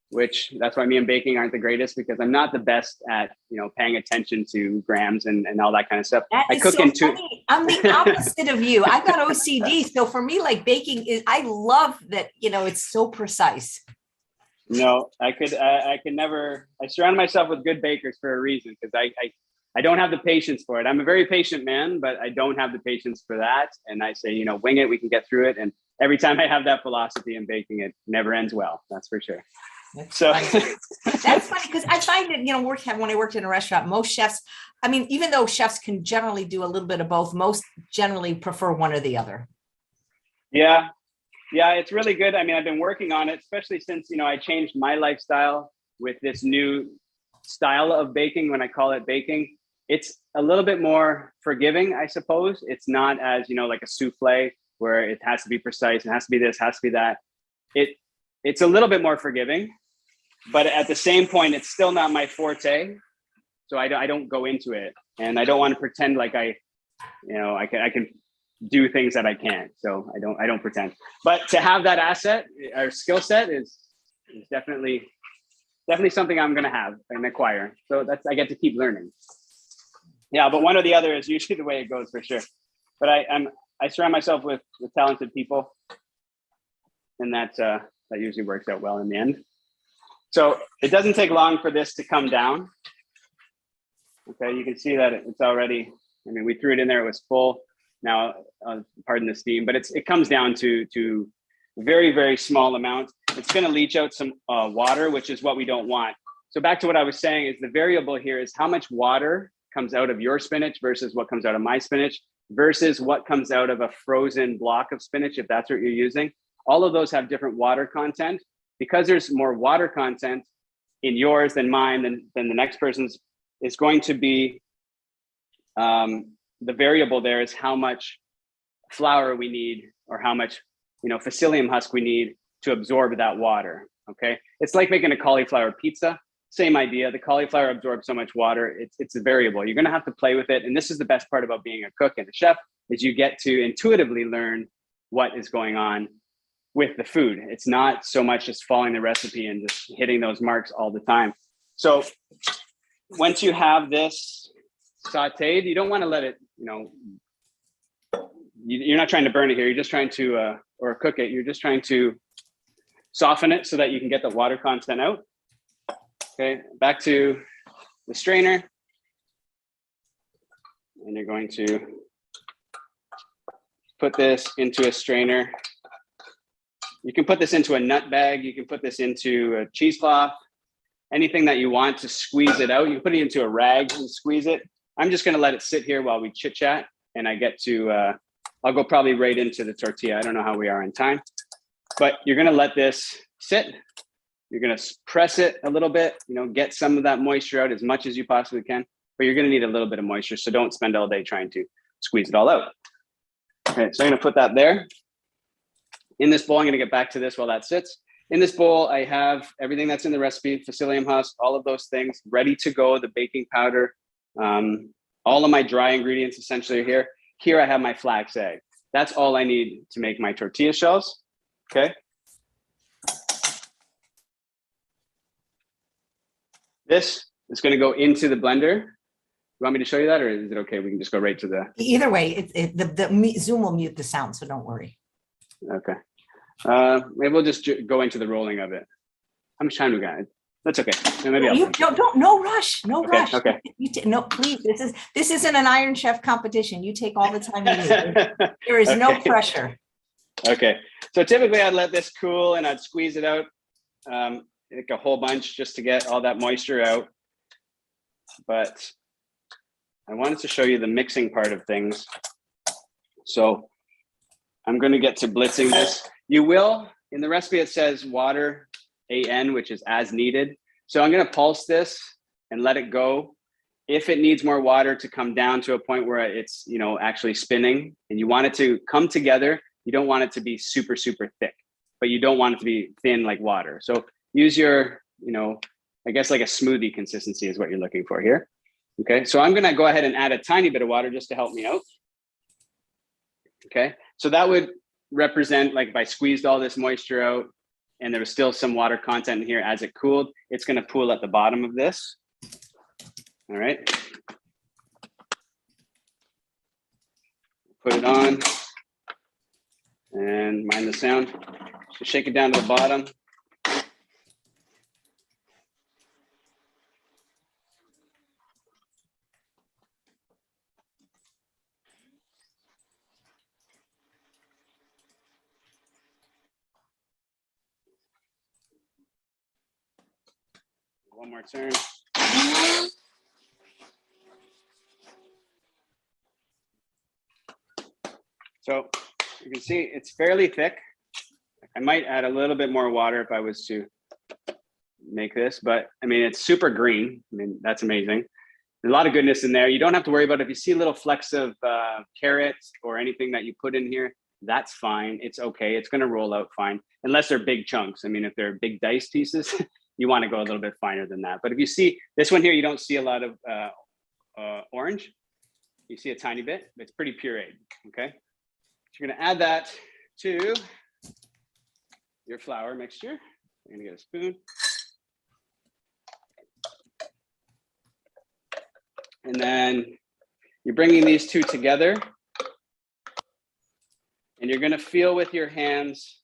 which that's why me and baking aren't the greatest, because I'm not the best at, paying attention to grams and all that kind of stuff. I cook funny. I'm the opposite of you. I've got OCD. So for me, like baking I love that, it's so precise. No, I could never, I surround myself with good bakers for a reason, because I don't have the patience for it. I'm a very patient man, but I don't have the patience for that. And I say, wing it, we can get through it. And every time I have that philosophy in baking, it never ends well. That's for sure. That's funny because I find that, when I worked in a restaurant, most chefs, even though chefs can generally do a little bit of both, most generally prefer one or the other. Yeah. Yeah, it's really good. I've been working on it, especially since, I changed my lifestyle with this new style of baking. When I call it baking, it's a little bit more forgiving, I suppose. It's not as, like a souffle where it has to be precise. It has to be this, has to be that. It's a little bit more forgiving, but at the same point, it's still not my forte. So I don't go into it, and I don't want to pretend like I can do things that I can't. So I don't pretend. But to have that asset or skill set is definitely something I'm going to have and acquire. So I get to keep learning. Yeah, but one or the other is usually the way it goes for sure. But I surround myself with talented people, and that usually works out well in the end. So it doesn't take long for this to come down. Okay, you can see that it's already, we threw it in there, it was full. Now, pardon the steam, but it comes down to very, very small amount. It's going to leach out some water, which is what we don't want. So back to what I was saying is the variable here is how much water comes out of your spinach versus what comes out of my spinach versus what comes out of a frozen block of spinach, if that's what you're using. All of those have different water content. Because there's more water content in yours than mine, than the next person's, is going to be the variable there is how much flour we need, or how much psyllium husk we need to absorb that water. Okay, it's like making a cauliflower pizza. Same idea. The cauliflower absorbs so much water. It's a variable. You're going to have to play with it, and this is the best part about being a cook and a chef, is you get to intuitively learn what is going on with the food. It's not so much just following the recipe and just hitting those marks all the time. So once you have this sauteed, you don't want to let it, you're not trying to burn it here. You're just trying to, or cook it. You're just trying to soften it so that you can get the water content out. Okay, back to the strainer. And you're going to put this into a strainer. You can put this into a nut bag. You can put this into a cheesecloth, anything that you want to squeeze it out. You can put it into a rag and squeeze it. I'm just gonna let it sit here while we chit chat, and I get to, I'll go probably right into the tortilla. I don't know how we are in time, but you're gonna let this sit. You're gonna press it a little bit, get some of that moisture out as much as you possibly can, but you're gonna need a little bit of moisture, so don't spend all day trying to squeeze it all out. Okay, so I'm gonna put that there. In this bowl, I'm gonna get back to this while that sits. In this bowl, I have everything that's in the recipe, psyllium husk, all of those things ready to go, the baking powder, all of my dry ingredients essentially are here. Here I have my flax egg. That's all I need to make my tortilla shells, okay? This is gonna go into the blender. You want me to show you that, or is it okay? We can just go right to the... Either way, the Zoom will mute the sound, so don't worry. Okay. Maybe we'll just go into the rolling of it. How much time do we got? That's okay. Maybe No rush. No rush. Okay. No, please. This isn't an Iron Chef competition. You take all the time you need. There is no pressure. Okay. So typically I'd let this cool and I'd squeeze it out, like a whole bunch, just to get all that moisture out. But I wanted to show you the mixing part of things. So I'm going to get to blitzing this. You will, in the recipe, it says water AN, which is as needed. So I'm going to pulse this and let it go. If it needs more water to come down to a point where it's, actually spinning and you want it to come together, you don't want it to be super, super thick, but you don't want it to be thin like water. So use your, I guess like a smoothie consistency is what you're looking for here. Okay, so I'm going to go ahead and add a tiny bit of water just to help me out. Okay, so that would represent, like, if I squeezed all this moisture out and there was still some water content in here as it cooled, it's going to pool at the bottom of this. All right, put it on and mind the sound. Just shake it down to the bottom. One more turn. So you can see it's fairly thick. I might add a little bit more water if I was to make this, but I mean, it's super green. I mean, that's amazing. There's a lot of goodness in there. You don't have to worry about it. If you see little flecks of carrots or anything that you put in here, that's fine. It's okay. It's going to roll out fine, unless they're big chunks. I mean, if they're big dice pieces, you want to go a little bit finer than that. But if you see this one here, you don't see a lot of orange. You see a tiny bit, but it's pretty pureed, okay? So you're gonna add that to your flour mixture. You're gonna get a spoon. And then you're bringing these two together, and you're gonna feel with your hands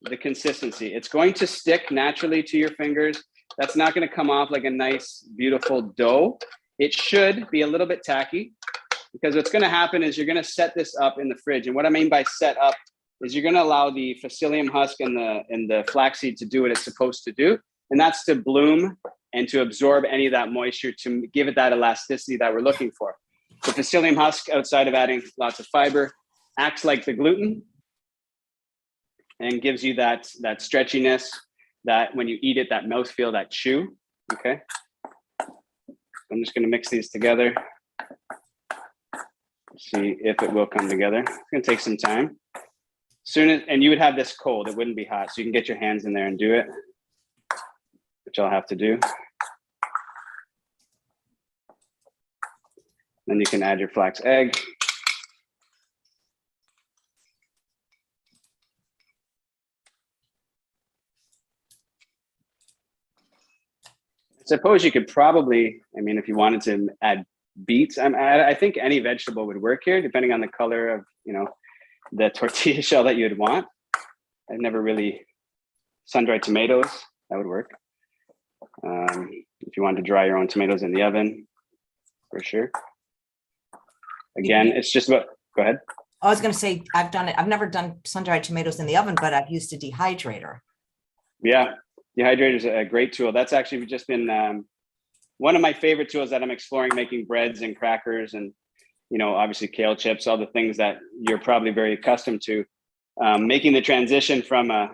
the consistency. It's going to stick naturally to your fingers. That's not going to come off like a nice, beautiful dough. It should be a little bit tacky, because what's going to happen is you're going to set this up in the fridge. And what I mean by set up is you're going to allow the psyllium husk and the flaxseed to do what it's supposed to do. And that's to bloom and to absorb any of that moisture, to give it that elasticity that we're looking for. The psyllium husk, outside of adding lots of fiber, acts like the gluten and gives you that stretchiness, that when you eat it, that mouthfeel, that chew, okay? I'm just gonna mix these together. See if it will come together. It's gonna take some time. And you would have this cold, it wouldn't be hot, so you can get your hands in there and do it, which I'll have to do. Then you can add your flax egg. suppose you could probably, I mean, if you wanted to add beets, I think any vegetable would work here, depending on the color of, you know, the tortilla shell that you'd want. I've never really sun-dried tomatoes, that would work. If you wanted to dry your own tomatoes in the oven, for sure. Again, it's just about, go ahead. I was going to say, I've done it. I've never done sun-dried tomatoes in the oven, but I've used a dehydrator. Yeah, dehydrator is a great tool. That's actually just been one of my favorite tools that I'm exploring, making breads and crackers and, you know, obviously kale chips, all the things that you're probably very accustomed to. Making the transition from a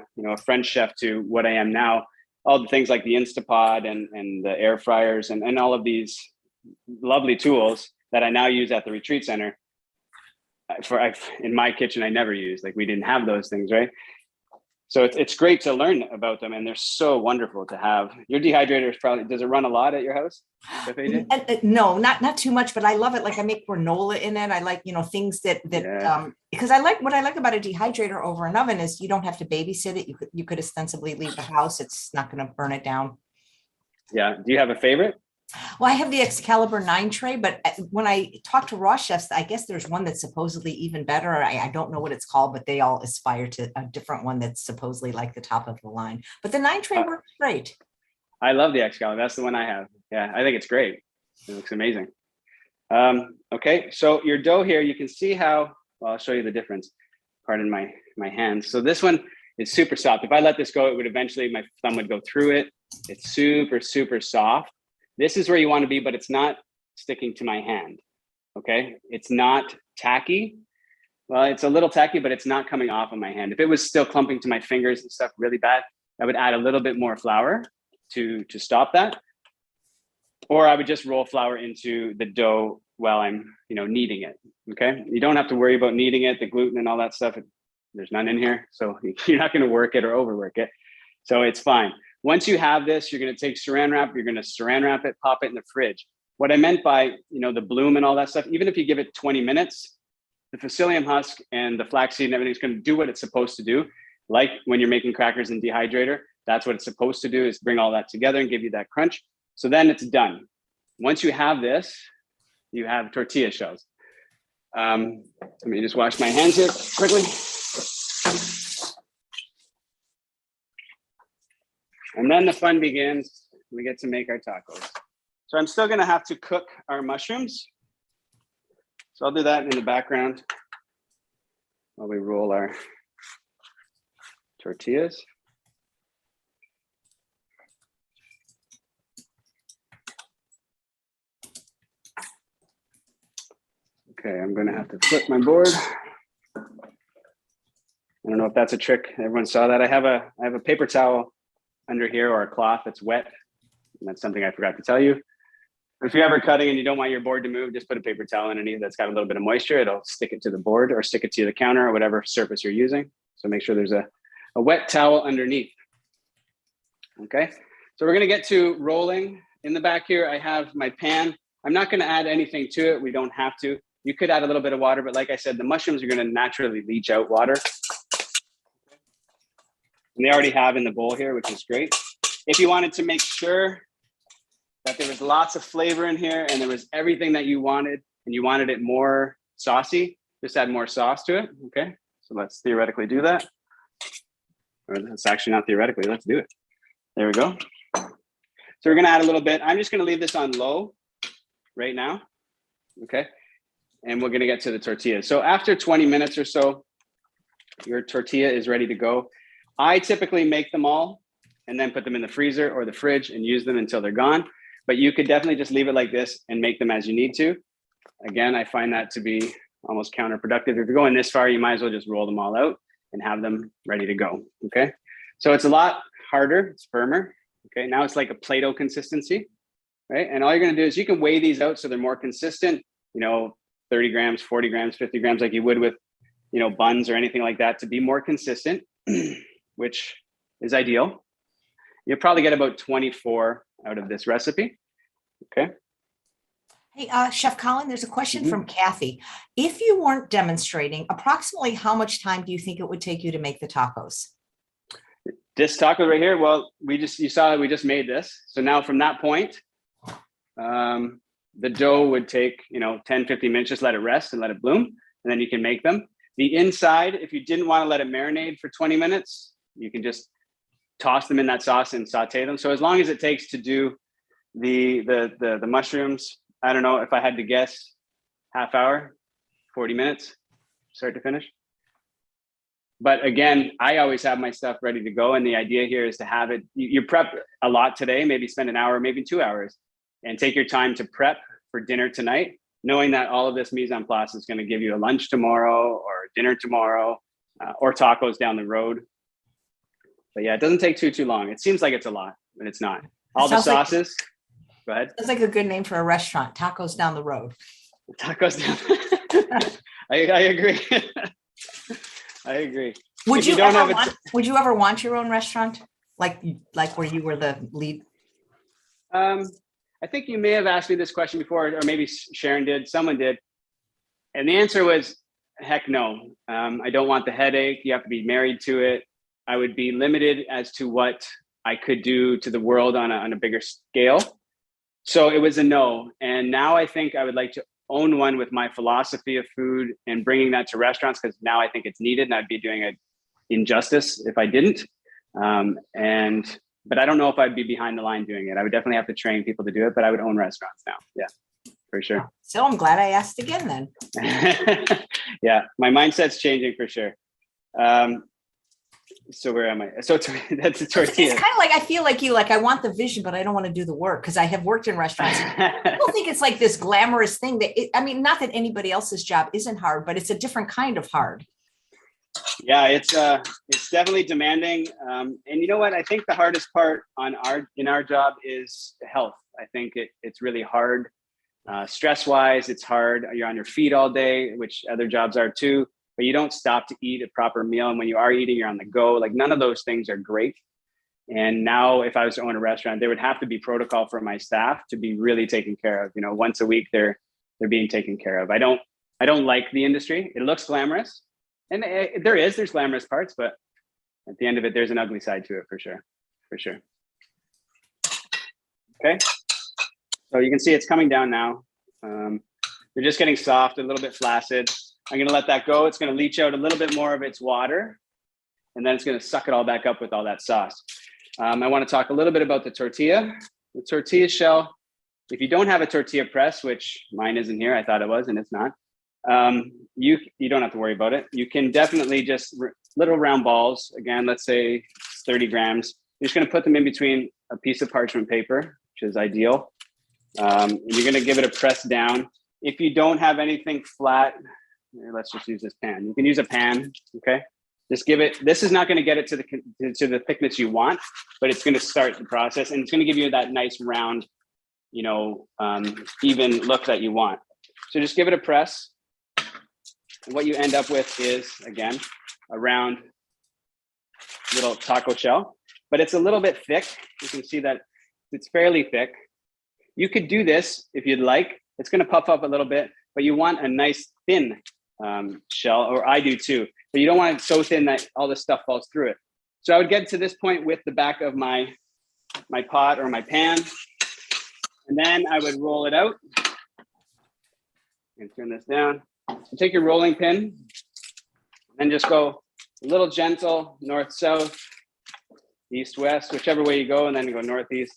French chef to what I am now, all the things like the Instapot and the air fryers and all of these lovely tools that I now use at the retreat center. In my kitchen, I never used, like we didn't have those things, right? So it's great to learn about them, and they're so wonderful to have. Your dehydrator is probably, does it run a lot at your house, Chef AJ? No, not too much, but I love it. Like I make granola in it. I like, you know, things that because what I like about a dehydrator over an oven is you don't have to babysit it. You could ostensibly leave the house. It's not going to burn it down. Yeah. Do you have a favorite? Well, I have the Excalibur 9 tray, but when I talk to raw chefs, I guess there's one that's supposedly even better. I don't know what it's called, but they all aspire to a different one that's supposedly like the top of the line. But the 9 tray works great. I love the Excalibur. That's the one I have. Yeah, I think it's great. It looks amazing. Okay, so your dough here, you can see how, well, I'll show you the difference. Pardon my hands. So this one is super soft. If I let this go, it would eventually, my thumb would go through it. It's super, super soft. This is where you want to be, but it's not sticking to my hand, okay? It's not tacky. Well, it's a little tacky, but it's not coming off of my hand. If it was still clumping to my fingers and stuff really bad, I would add a little bit more flour to stop that. Or I would just roll flour into the dough while I'm, kneading it, okay? You don't have to worry about kneading it, the gluten and all that stuff. There's none in here, so you're not gonna work it or overwork it. So it's fine. Once you have this, you're going to take saran wrap, you're going to saran wrap it, pop it in the fridge. What I meant by, the bloom and all that stuff, even if you give it 20 minutes, the psyllium husk and the flaxseed and everything's going to do what it's supposed to do. Like when you're making crackers in dehydrator, that's what it's supposed to do, is bring all that together and give you that crunch. So then it's done. Once you have this, you have tortilla shells. Let me just wash my hands here quickly. And then the fun begins. We get to make our tacos. So I'm still gonna have to cook our mushrooms. So I'll do that in the background while we roll our tortillas. Okay, I'm gonna have to flip my board. I don't know if that's a trick. Everyone saw that. I have a paper towel under here, or a cloth that's wet. And that's something I forgot to tell you. If you're ever cutting and you don't want your board to move, just put a paper towel underneath that's got a little bit of moisture. It'll stick it to the board or stick it to the counter or whatever surface you're using. So make sure there's a wet towel underneath. Okay, so we're gonna get to rolling. In the back here, I have my pan. I'm not gonna add anything to it. We don't have to. You could add a little bit of water, but like I said, the mushrooms are gonna naturally leach out water. And they already have in the bowl here, which is great. If you wanted to make sure that there was lots of flavor in here and there was everything that you wanted, and you wanted it more saucy, just add more sauce to it, okay? So let's theoretically do that. Or that's actually not theoretically, let's do it. There we go. So we're gonna add a little bit. I'm just gonna leave this on low right now, okay? And we're gonna get to the tortilla. So after 20 minutes or so, your tortilla is ready to go. I typically make them all and then put them in the freezer or the fridge and use them until they're gone. But you could definitely just leave it like this and make them as you need to. Again, I find that to be almost counterproductive. If you're going this far, you might as well just roll them all out and have them ready to go, okay? So it's a lot harder, it's firmer, okay? Now it's like a Play-Doh consistency, right? And all you're gonna do is you can weigh these out so they're more consistent, 30 grams, 40 grams, 50 grams, like you would with, buns or anything like that, to be more consistent. Which is ideal. You'll probably get about 24 out of this recipe, okay? Hey, Chef Collin, there's a question from Kathy. If you weren't demonstrating, approximately how much time do you think it would take you to make the tacos? This taco right here, well, you saw we just made this. So now from that point, the dough would take, 10, 15 minutes, just let it rest and let it bloom. And then you can make them. The inside, if you didn't want to let it marinate for 20 minutes, you can just toss them in that sauce and saute them. So as long as it takes to do the mushrooms, I don't know, if I had to guess, half hour, 40 minutes, start to finish. But again, I always have my stuff ready to go. And the idea here is to have it, you prep a lot today, maybe spend an hour, maybe 2 hours, and take your time to prep for dinner tonight, knowing that all of this mise en place is going to give you a lunch tomorrow or dinner tomorrow or tacos down the road. But yeah, it doesn't take too long. It seems like it's a lot, but it's not. All the sauces. Go ahead. That's like a good name for a restaurant, tacos down the road. Tacos down. I agree. I agree. Would you ever want your own restaurant? Like where you were the lead? I think you may have asked me this question before, or maybe Sharon did, someone did. And the answer was, heck no. I don't want the headache. You have to be married to it. I would be limited as to what I could do to the world on a bigger scale. So it was a no. And now I think I would like to own one with my philosophy of food and bringing that to restaurants, because now I think it's needed and I'd be doing an injustice if I didn't. But I don't know if I'd be behind the line doing it. I would definitely have to train people to do it, but I would own restaurants now. Yeah, for sure. So I'm glad I asked again then. Yeah, my mindset's changing for sure. So where am I? So that's a tortilla. It's kind of like, I feel like you, like I want the vision, but I don't want to do the work, because I have worked in restaurants. I don't think it's like this glamorous thing not that anybody else's job isn't hard, but it's a different kind of hard. Yeah, it's definitely demanding. And you know what? I think the hardest part in our job is health. I think it's really hard. Stress-wise, it's hard. You're on your feet all day, which other jobs are too, but you don't stop to eat a proper meal. And when you are eating, you're on the go. Like, none of those things are great. And now if I was to own a restaurant, there would have to be protocol for my staff to be really taken care of. Once a week, they're being taken care of. I don't like the industry. It looks glamorous. And there's glamorous parts, but at the end of it, there's an ugly side to it for sure. Okay. So you can see it's coming down now. They're just getting soft, a little bit flaccid. I'm going to let that go. It's going to leach out a little bit more of its water, and then it's going to suck it all back up with all that sauce. I want to talk a little bit about the tortilla. The tortilla shell, if you don't have a tortilla press, which mine isn't here, I thought it was, and it's not, you don't have to worry about it. You can definitely just little round balls. Again, let's say it's 30 grams. You're just going to put them in between a piece of parchment paper, which is ideal. And you're going to give it a press down. If you don't have anything flat, let's just use this pan. You can use a pan, okay? Just give it, this is not going to get it to the thickness you want, but it's going to start the process, and it's going to give you that nice round, even look that you want. So just give it a press. And what you end up with is, again, a round little taco shell, but it's a little bit thick. You can see that it's fairly thick. You could do this if you'd like. It's going to puff up a little bit, but you want a nice thin shell, or I do too, but you don't want it so thin that all this stuff falls through it. So I would get to this point with the back of my pot or my pan, and then I would roll it out and turn this down. So take your rolling pin and just go a little gentle, north-south, east-west, whichever way you go, and then you go northeast,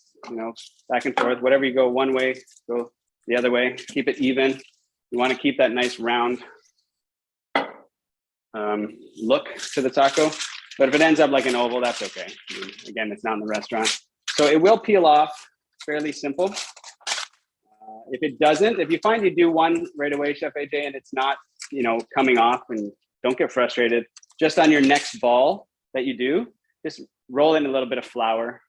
back and forth. Whatever you go one way, go the other way. Keep it even. You want to keep that nice round look to the taco. But if it ends up like an oval, that's okay. Again, it's not in the restaurant. So it will peel off, fairly simple. If it doesn't, if you find you do one right away, Chef AJ, and it's not, coming off, and don't get frustrated, just on your next ball that you do, just roll in a little bit of flour,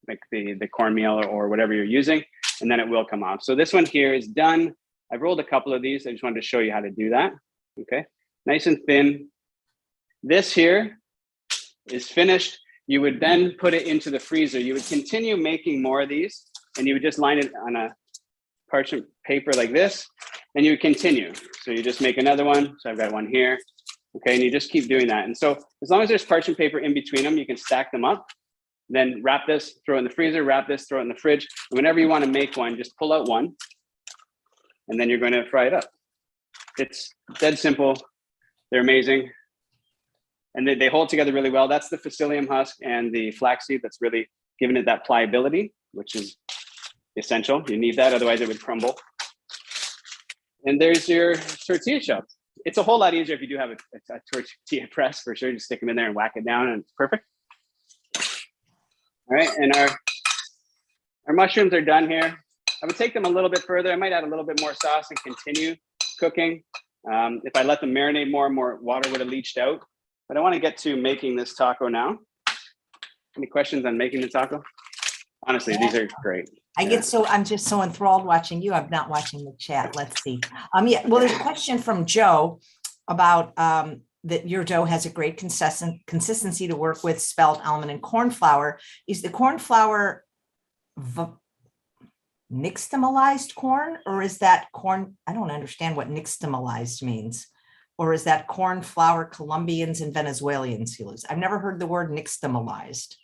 like the cornmeal or whatever you're using, and then it will come off. So this one here is done. I've rolled a couple of these. I just wanted to show you how to do that. Okay, nice and thin. This here is finished. You would then put it into the freezer. You would continue making more of these, and you would just line it on a parchment paper like this, and you would continue. So you just make another one. So I've got one here. Okay, and you just keep doing that. And so as long as there's parchment paper in between them, you can stack them up. Then wrap this, throw it in the freezer, wrap this, throw it in the fridge. And whenever you want to make one, just pull out one, and then you're going to fry it up. It's dead simple. They're amazing. And they hold together really well. That's the psyllium husk and the flaxseed that's really giving it that pliability, which is essential. You need that, otherwise it would crumble. And there's your tortilla shell. It's a whole lot easier if you do have a tortilla press, for sure. Just stick them in there and whack it down, and it's perfect. All right, and our mushrooms are done here. I would take them a little bit further. I might add a little bit more sauce and continue cooking. If I let them marinate more water would have leached out. But I want to get to making this taco now. Any questions on making the taco? Honestly, these are great. I'm just so enthralled watching you. I'm not watching the chat. Let's see. Yeah, well, there's a question from Joe about that your dough has a great consistency to work with, spelt almond and corn flour. Is the corn flour nixtamalized corn, or is that corn? I don't understand what nixtamalized means. Or is that corn flour Colombians and Venezuelans use? I've never heard the word nixtamalized.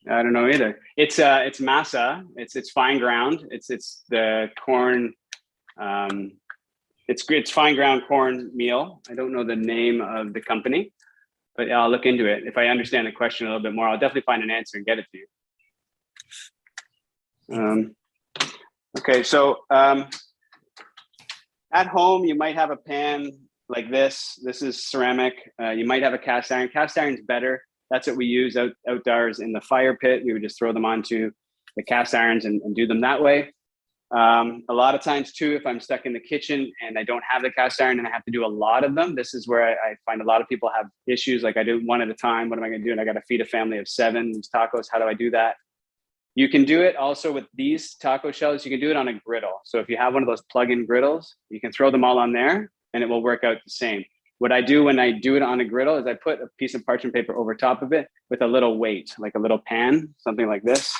I don't know either. It's masa. It's fine ground. It's the corn. It's fine ground corn meal. I don't know the name of the company, but I'll look into it. If I understand the question a little bit more, I'll definitely find an answer and get it to you. Okay, so at home, you might have a pan like this. This is ceramic. You might have a cast iron. Cast iron's better. That's what we use outdoors in the fire pit. We would just throw them onto the cast irons and do them that way. A lot of times too, if I'm stuck in the kitchen and I don't have the cast iron and I have to do a lot of them, this is where I find a lot of people have issues. Like, I do one at a time. What am I going to do? And I got to feed a family of 7 these tacos. How do I do that? You can do it also with these taco shells. You can do it on a griddle. So if you have one of those plug-in griddles, you can throw them all on there and it will work out the same. What I do when I do it on a griddle is I put a piece of parchment paper over top of it with a little weight, like a little pan, something like this.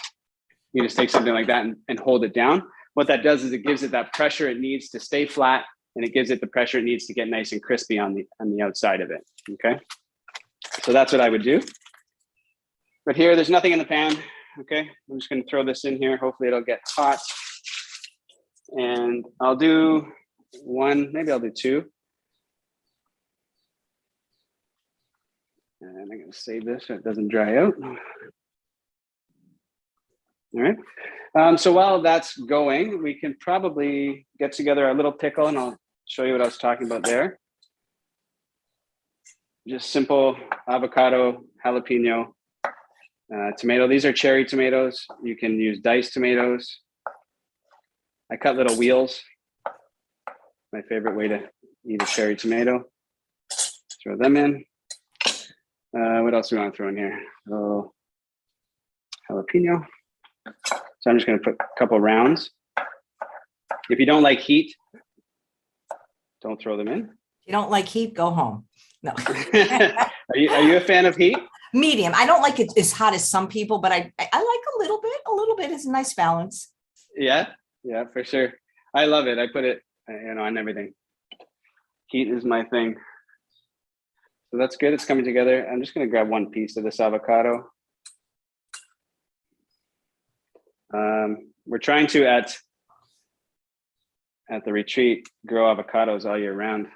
You just take something like that and hold it down. What that does is it gives it that pressure it needs to stay flat, and it gives it the pressure it needs to get nice and crispy on the outside of it. Okay, so that's what I would do. But here, there's nothing in the pan. Okay, I'm just going to throw this in here. Hopefully it'll get hot. And I'll do one, maybe I'll do 2. And I'm going to save this so it doesn't dry out. All right. So while that's going, we can probably get together a little pickle, and I'll show you what I was talking about there. Just simple avocado, jalapeno, tomato. These are cherry tomatoes. You can use diced tomatoes. I cut little wheels. My favorite way to eat a cherry tomato. Throw them in. What else do we want to throw in here? Oh, jalapeno. So I'm just going to put a couple rounds. If you don't like heat, don't throw them in. If you don't like heat, go home. No. Are you a fan of heat? Medium. I don't like it as hot as some people, but I like a little bit. A little bit is a nice balance. Yeah, for sure. I love it. I put it, on everything. Heat is my thing. So that's good. It's coming together. I'm just going to grab one piece of this avocado. We're trying to at the retreat grow avocados all year round,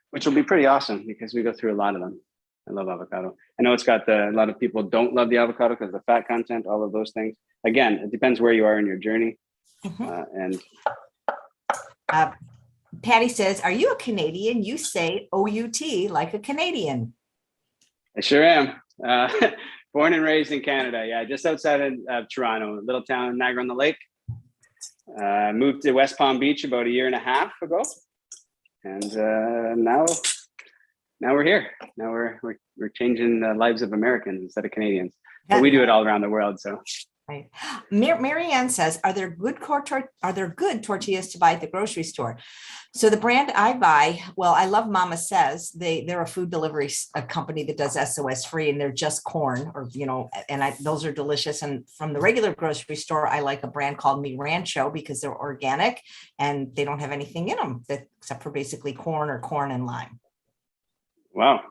which will be pretty awesome because we go through a lot of them. I love avocado. I know it's got a lot of people don't love the avocado because of the fat content, all of those things. Again, it depends where you are in your journey. Patty says, "Are you a Canadian? You say OUT like a Canadian." I sure am. Born and raised in Canada. Yeah, just outside of Toronto, a little town, Niagara-on-the-Lake. Moved to West Palm Beach about 1.5 years ago, and now we're here. Now we're changing the lives of Americans instead of Canadians. But we do it all around the world. So. Right. Marianne says, are there good tortillas to buy at the grocery store? So the brand I buy, well, I love Mama Says. They're a food delivery company that does SOS free, and they're just corn, or those are delicious. And from the regular grocery store, I like a brand called Mi Rancho because they're organic and they don't have anything in them except for basically corn and lime. Wow.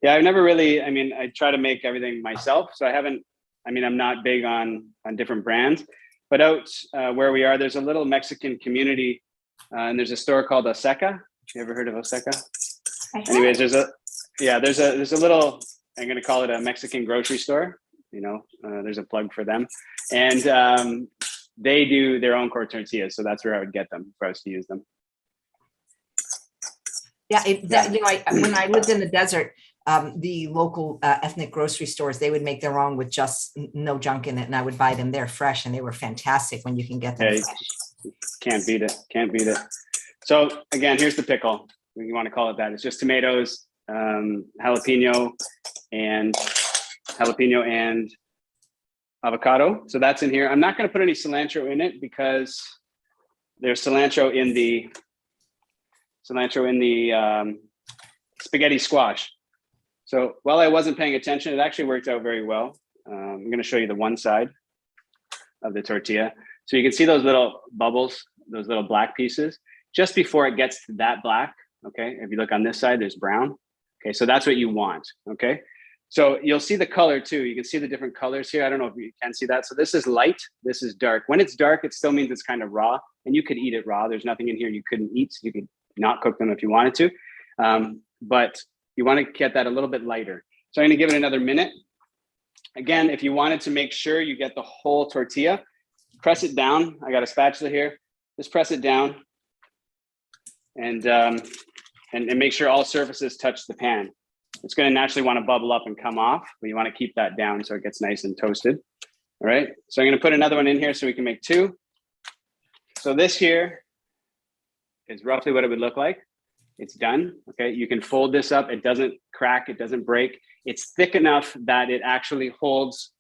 Yeah, I've never really, I mean, I try to make everything myself. So I haven't, I mean, I'm not big on different brands, but out where we are, there's a little Mexican community and there's a store called Oseca. You ever heard of Oseca? Anyways, there's a little, I'm going to call it a Mexican grocery store. You know, there's a plug for them. And they do their own corn tortillas. So that's where I would get them for us to use them. Yeah, when I lived in the desert, the local ethnic grocery stores, they would make their own with just no junk in it, and I would buy them. They're fresh, and they were fantastic when you can get them. Yeah, can't beat it. Can't beat it. So again, here's the pickle. You want to call it that? It's just tomatoes, jalapeno, and avocado. So that's in here. I'm not going to put any cilantro in it because there's cilantro in the spaghetti squash. So while I wasn't paying attention, it actually worked out very well. I'm going to show you the one side of the tortilla. So you can see those little bubbles, those little black pieces, just before it gets to that black. Okay. If you look on this side, there's brown. Okay. So that's what you want. Okay. So you'll see the color too. You can see the different colors here. I don't know if you can see that. So this is light, this is dark. When it's dark, it still means it's kind of raw, and you could eat it raw. There's nothing in here you couldn't eat. You could not cook them if you wanted to. But you want to get that a little bit lighter. So I'm going to give it another minute. Again, if you wanted to make sure you get the whole tortilla, press it down. I got a spatula here. Just press it down and make sure all surfaces touch the pan. It's going to naturally want to bubble up and come off, but you want to keep that down so it gets nice and toasted. All right. So I'm going to put another one in here so we can make two. So this here is roughly what it would look like. It's done. Okay. You can fold this up. It doesn't crack. It doesn't break. It's thick enough that it actually holds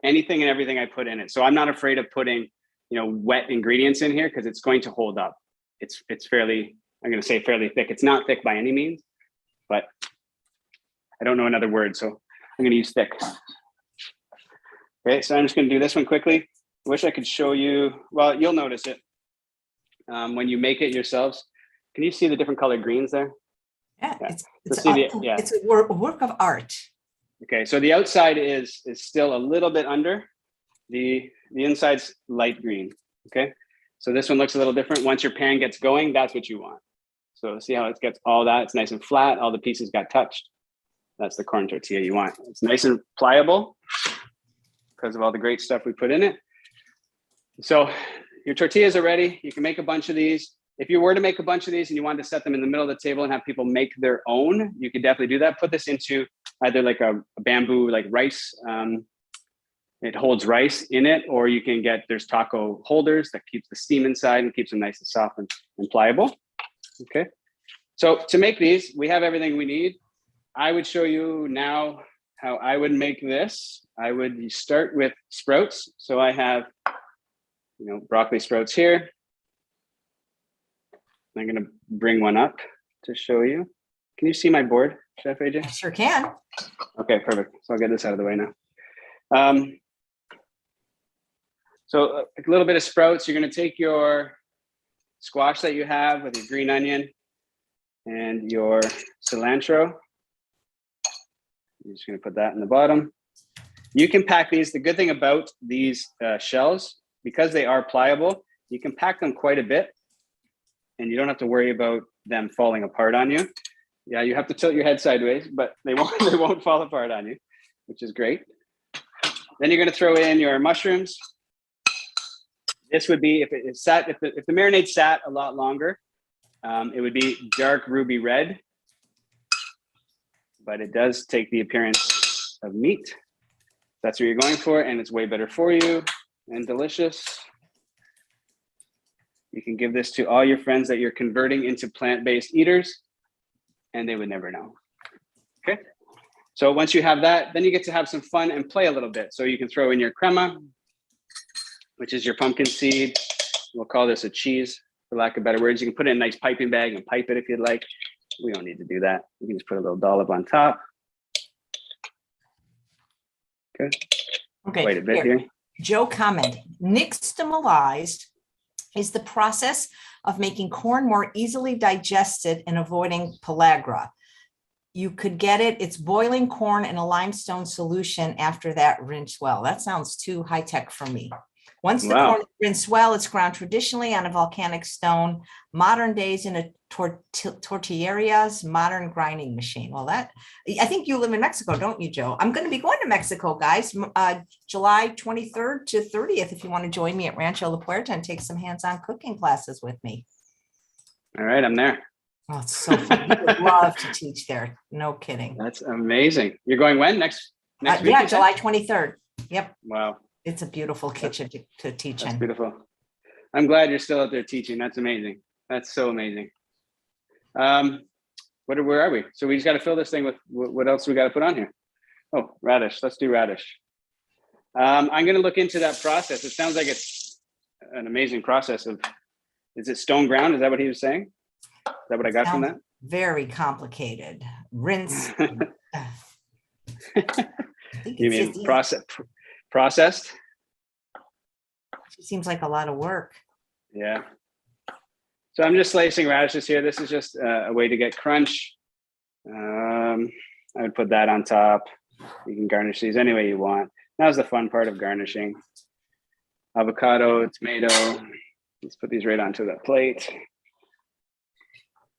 anything and everything I put in it. So I'm not afraid of putting, wet ingredients in here because it's going to hold up. It's fairly, I'm going to say fairly thick. It's not thick by any means, but I don't know another word. So I'm going to use thick. Okay. So I'm just going to do this one quickly. I wish I could show you. Well, you'll notice it when you make it yourselves. Can you see the different colored greens there? Yeah, yeah. It's a work of art. Okay, so the outside is still a little bit under. The inside's light green. Okay, so this one looks a little different. Once your pan gets going, that's what you want. So see how it gets all that? It's nice and flat. All the pieces got touched. That's the corn tortilla you want. It's nice and pliable because of all the great stuff we put in it. So your tortillas are ready. You can make a bunch of these. If you were to make a bunch of these and you wanted to set them in the middle of the table and have people make their own, you could definitely do that. Put this into either like a bamboo, like rice. It holds rice in it, or you can get, there's taco holders that keeps the steam inside and keeps them nice and soft and pliable. Okay. So to make these, we have everything we need. I would show you now how I would make this. I would start with sprouts. So I have, broccoli sprouts here. I'm going to bring one up to show you. Can you see my board, Chef AJ? I sure can. Okay, perfect. So I'll get this out of the way now. So a little bit of sprouts. You're going to take your squash that you have with your green onion and your cilantro. You're just going to put that in the bottom. You can pack these. The good thing about these shells, because they are pliable, you can pack them quite a bit. And you don't have to worry about them falling apart on you. Yeah, you have to tilt your head sideways, but they won't fall apart on you, which is great. Then you're going to throw in your mushrooms. This would be, if the marinade sat a lot longer, it would be dark ruby red, but it does take the appearance of meat. That's what you're going for, and it's way better for you and delicious. You can give this to all your friends that you're converting into plant-based eaters, and they would never know. Okay. So once you have that, then you get to have some fun and play a little bit. So you can throw in your crema, which is your pumpkin seed. We'll call this a cheese, for lack of better words. You can put it in a nice piping bag and pipe it if you'd like. We don't need to do that. You can just put a little dollop on top. Okay. Okay. Wait a bit here. Joe comment, nixtamalized is the process of making corn more easily digested and avoiding pellagra. You could get it. It's boiling corn in a limestone solution. After that, rinse well. That sounds too high tech for me. Once the corn is rinsed well, it's ground traditionally on a volcanic stone, modern days in a tortilleries, modern grinding machine. Well, I think you live in Mexico, don't you, Joe? I'm going to be going to Mexico, guys, July 23rd to 30th. If you want to join me at Rancho La Puerta and take some hands-on cooking classes with me. All right, I'm there. Oh, it's so fun. You would love to teach there. No kidding. That's amazing. You're going when? Next week? Yeah, July 23rd. Yep. Wow. It's a beautiful kitchen to teach in. That's beautiful. I'm glad you're still out there teaching. That's amazing. That's so amazing. Where are we? So we just got to fill this thing with what else we got to put on here? Oh, radish. Let's do radish. I'm going to look into that process. It sounds like it's an amazing process of, is it stone ground? Is that what he was saying? Is that what I got from that? Very complicated. Rinse. You mean processed? It seems like a lot of work. Yeah. So I'm just slicing radishes here. This is just a way to get crunch. I would put that on top. You can garnish these any way you want. Now's the fun part of garnishing. Avocado, tomato. Let's put these right onto the plate.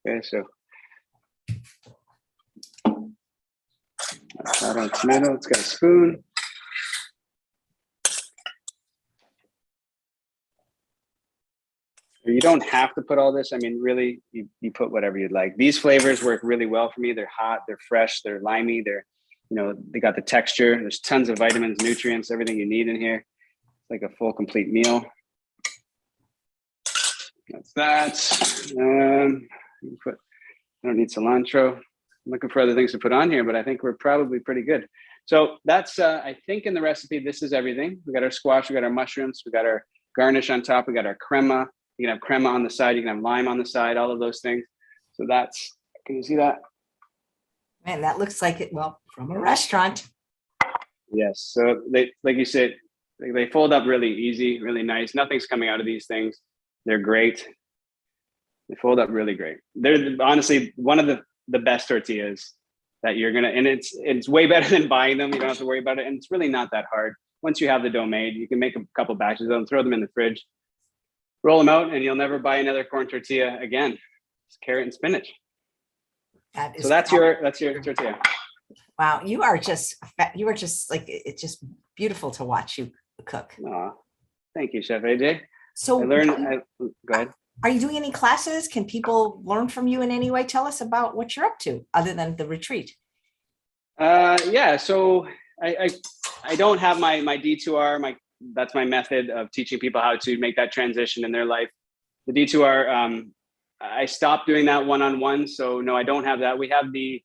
Okay, so avocado, tomato. It's got a spoon. You don't have to put all this. I mean, really, you put whatever you'd like. These flavors work really well for me. They're hot, they're fresh, they're limey, they got the texture. There's tons of vitamins, nutrients, everything you need in here. It's like a full, complete meal. That's that. I don't need cilantro. I'm looking for other things to put on here, but I think we're probably pretty good. So that's, I think in the recipe, this is everything. We got our squash, we got our mushrooms, we got our garnish on top, we got our crema. You can have crema on the side, you can have lime on the side, all of those things. So that's, can you see that? Man, that looks like it, well, from a restaurant. Yes, so they, like you said, they fold up really easy, really nice. Nothing's coming out of these things. They're great. They fold up really great. They're honestly one of the best tortillas that you're gonna, and it's way better than buying them. You don't have to worry about it. And it's really not that hard. Once you have the dough made, you can make a couple batches of them, throw them in the fridge, roll them out, and you'll never buy another corn tortilla again. It's carrot and spinach. So that's your tortilla. Wow, you are just like, it's just beautiful to watch you cook. Aw, thank you, Chef AJ. So go ahead. Are you doing any classes? Can people learn from you in any way? Tell us about what you're up to other than the retreat. Yeah, so I don't have my D2R, that's my method of teaching people how to make that transition in their life. The D2R, I stopped doing that one-on-one. So no, I don't have that. We have the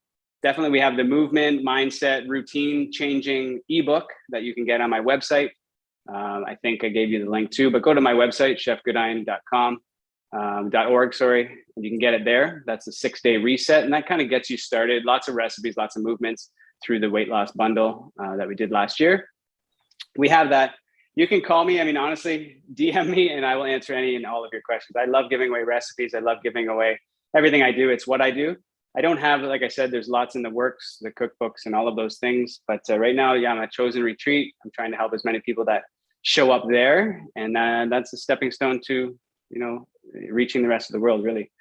movement, mindset, routine changing ebook that you can get on my website. I think I gave you the link too, but go to my website, chefgoodine.com.org, sorry, and you can get it there. That's a 6-day reset, and that kind of gets you started. Lots of recipes, lots of movements through the weight loss bundle that we did last year. We have that. You can call me. I mean, honestly, DM me and I will answer any and all of your questions. I love giving away recipes. I love giving away everything I do. It's what I do. I don't have, like I said, there's lots in the works, the cookbooks and all of those things. But right now, yeah, I'm at Chosen Retreat. I'm trying to help as many people that show up there. And that's a stepping stone to, reaching the rest of the world, really.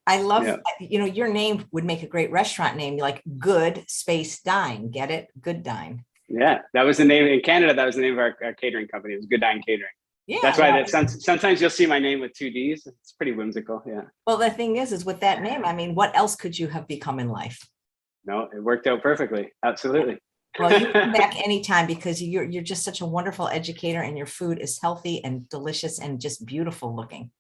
I love, your name would make a great restaurant name, like Good Space Dine. Get it? Goodine. Yeah, that was the name in Canada. That was the name of our catering company. It was Goodine Catering. Yeah, that's why sometimes you'll see my name with 2 Ds. It's pretty whimsical. Yeah. Well, the thing is with that name, I mean, what else could you have become in life? No, it worked out perfectly. Absolutely. Well, you come back anytime because you're just such a wonderful educator and your food is healthy and delicious and just beautiful looking.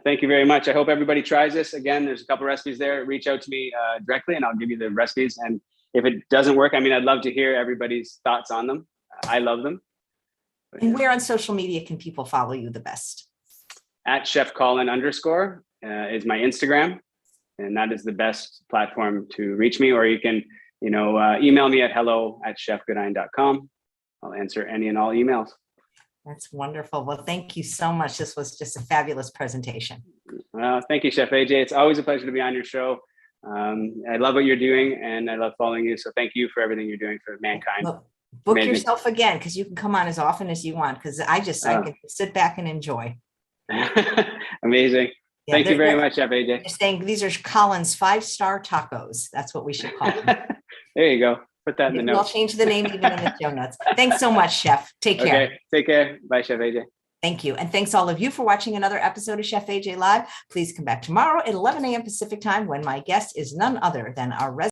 Thank you very much. I hope everybody tries this. Again, there's a couple recipes there. Reach out to me directly and I'll give you the recipes. And if it doesn't work, I mean, I'd love to hear everybody's thoughts on them. I love them. But, and where on social media can people follow you the best? At Chef Collin _ is my Instagram. And that is the best platform to reach me. Or you can, email me at hello@chefgoodine.com. I'll answer any and all emails. That's wonderful. Well, thank you so much. This was just a fabulous presentation. Well, thank you, Chef AJ. It's always a pleasure to be on your show. I love what you're doing, and I love following you. So thank you for everything you're doing for mankind. Well, book Amazing. yourself again, because you can come on as often as you want, because I can sit back and enjoy. Amazing. Yeah, Thank you very much, Chef AJ. They're saying these are Collin's 5-star tacos. That's what we should call them. There you go. Put that in the Maybe I'll notes. change the name even in the show notes. Thanks so much, Chef. Take care. Okay. Take care. Bye, Chef AJ. Thank you. And thanks all of you for watching another episode of Chef AJ Live. Please come back tomorrow at 11 a.m. Pacific time when my guest is none other than our resident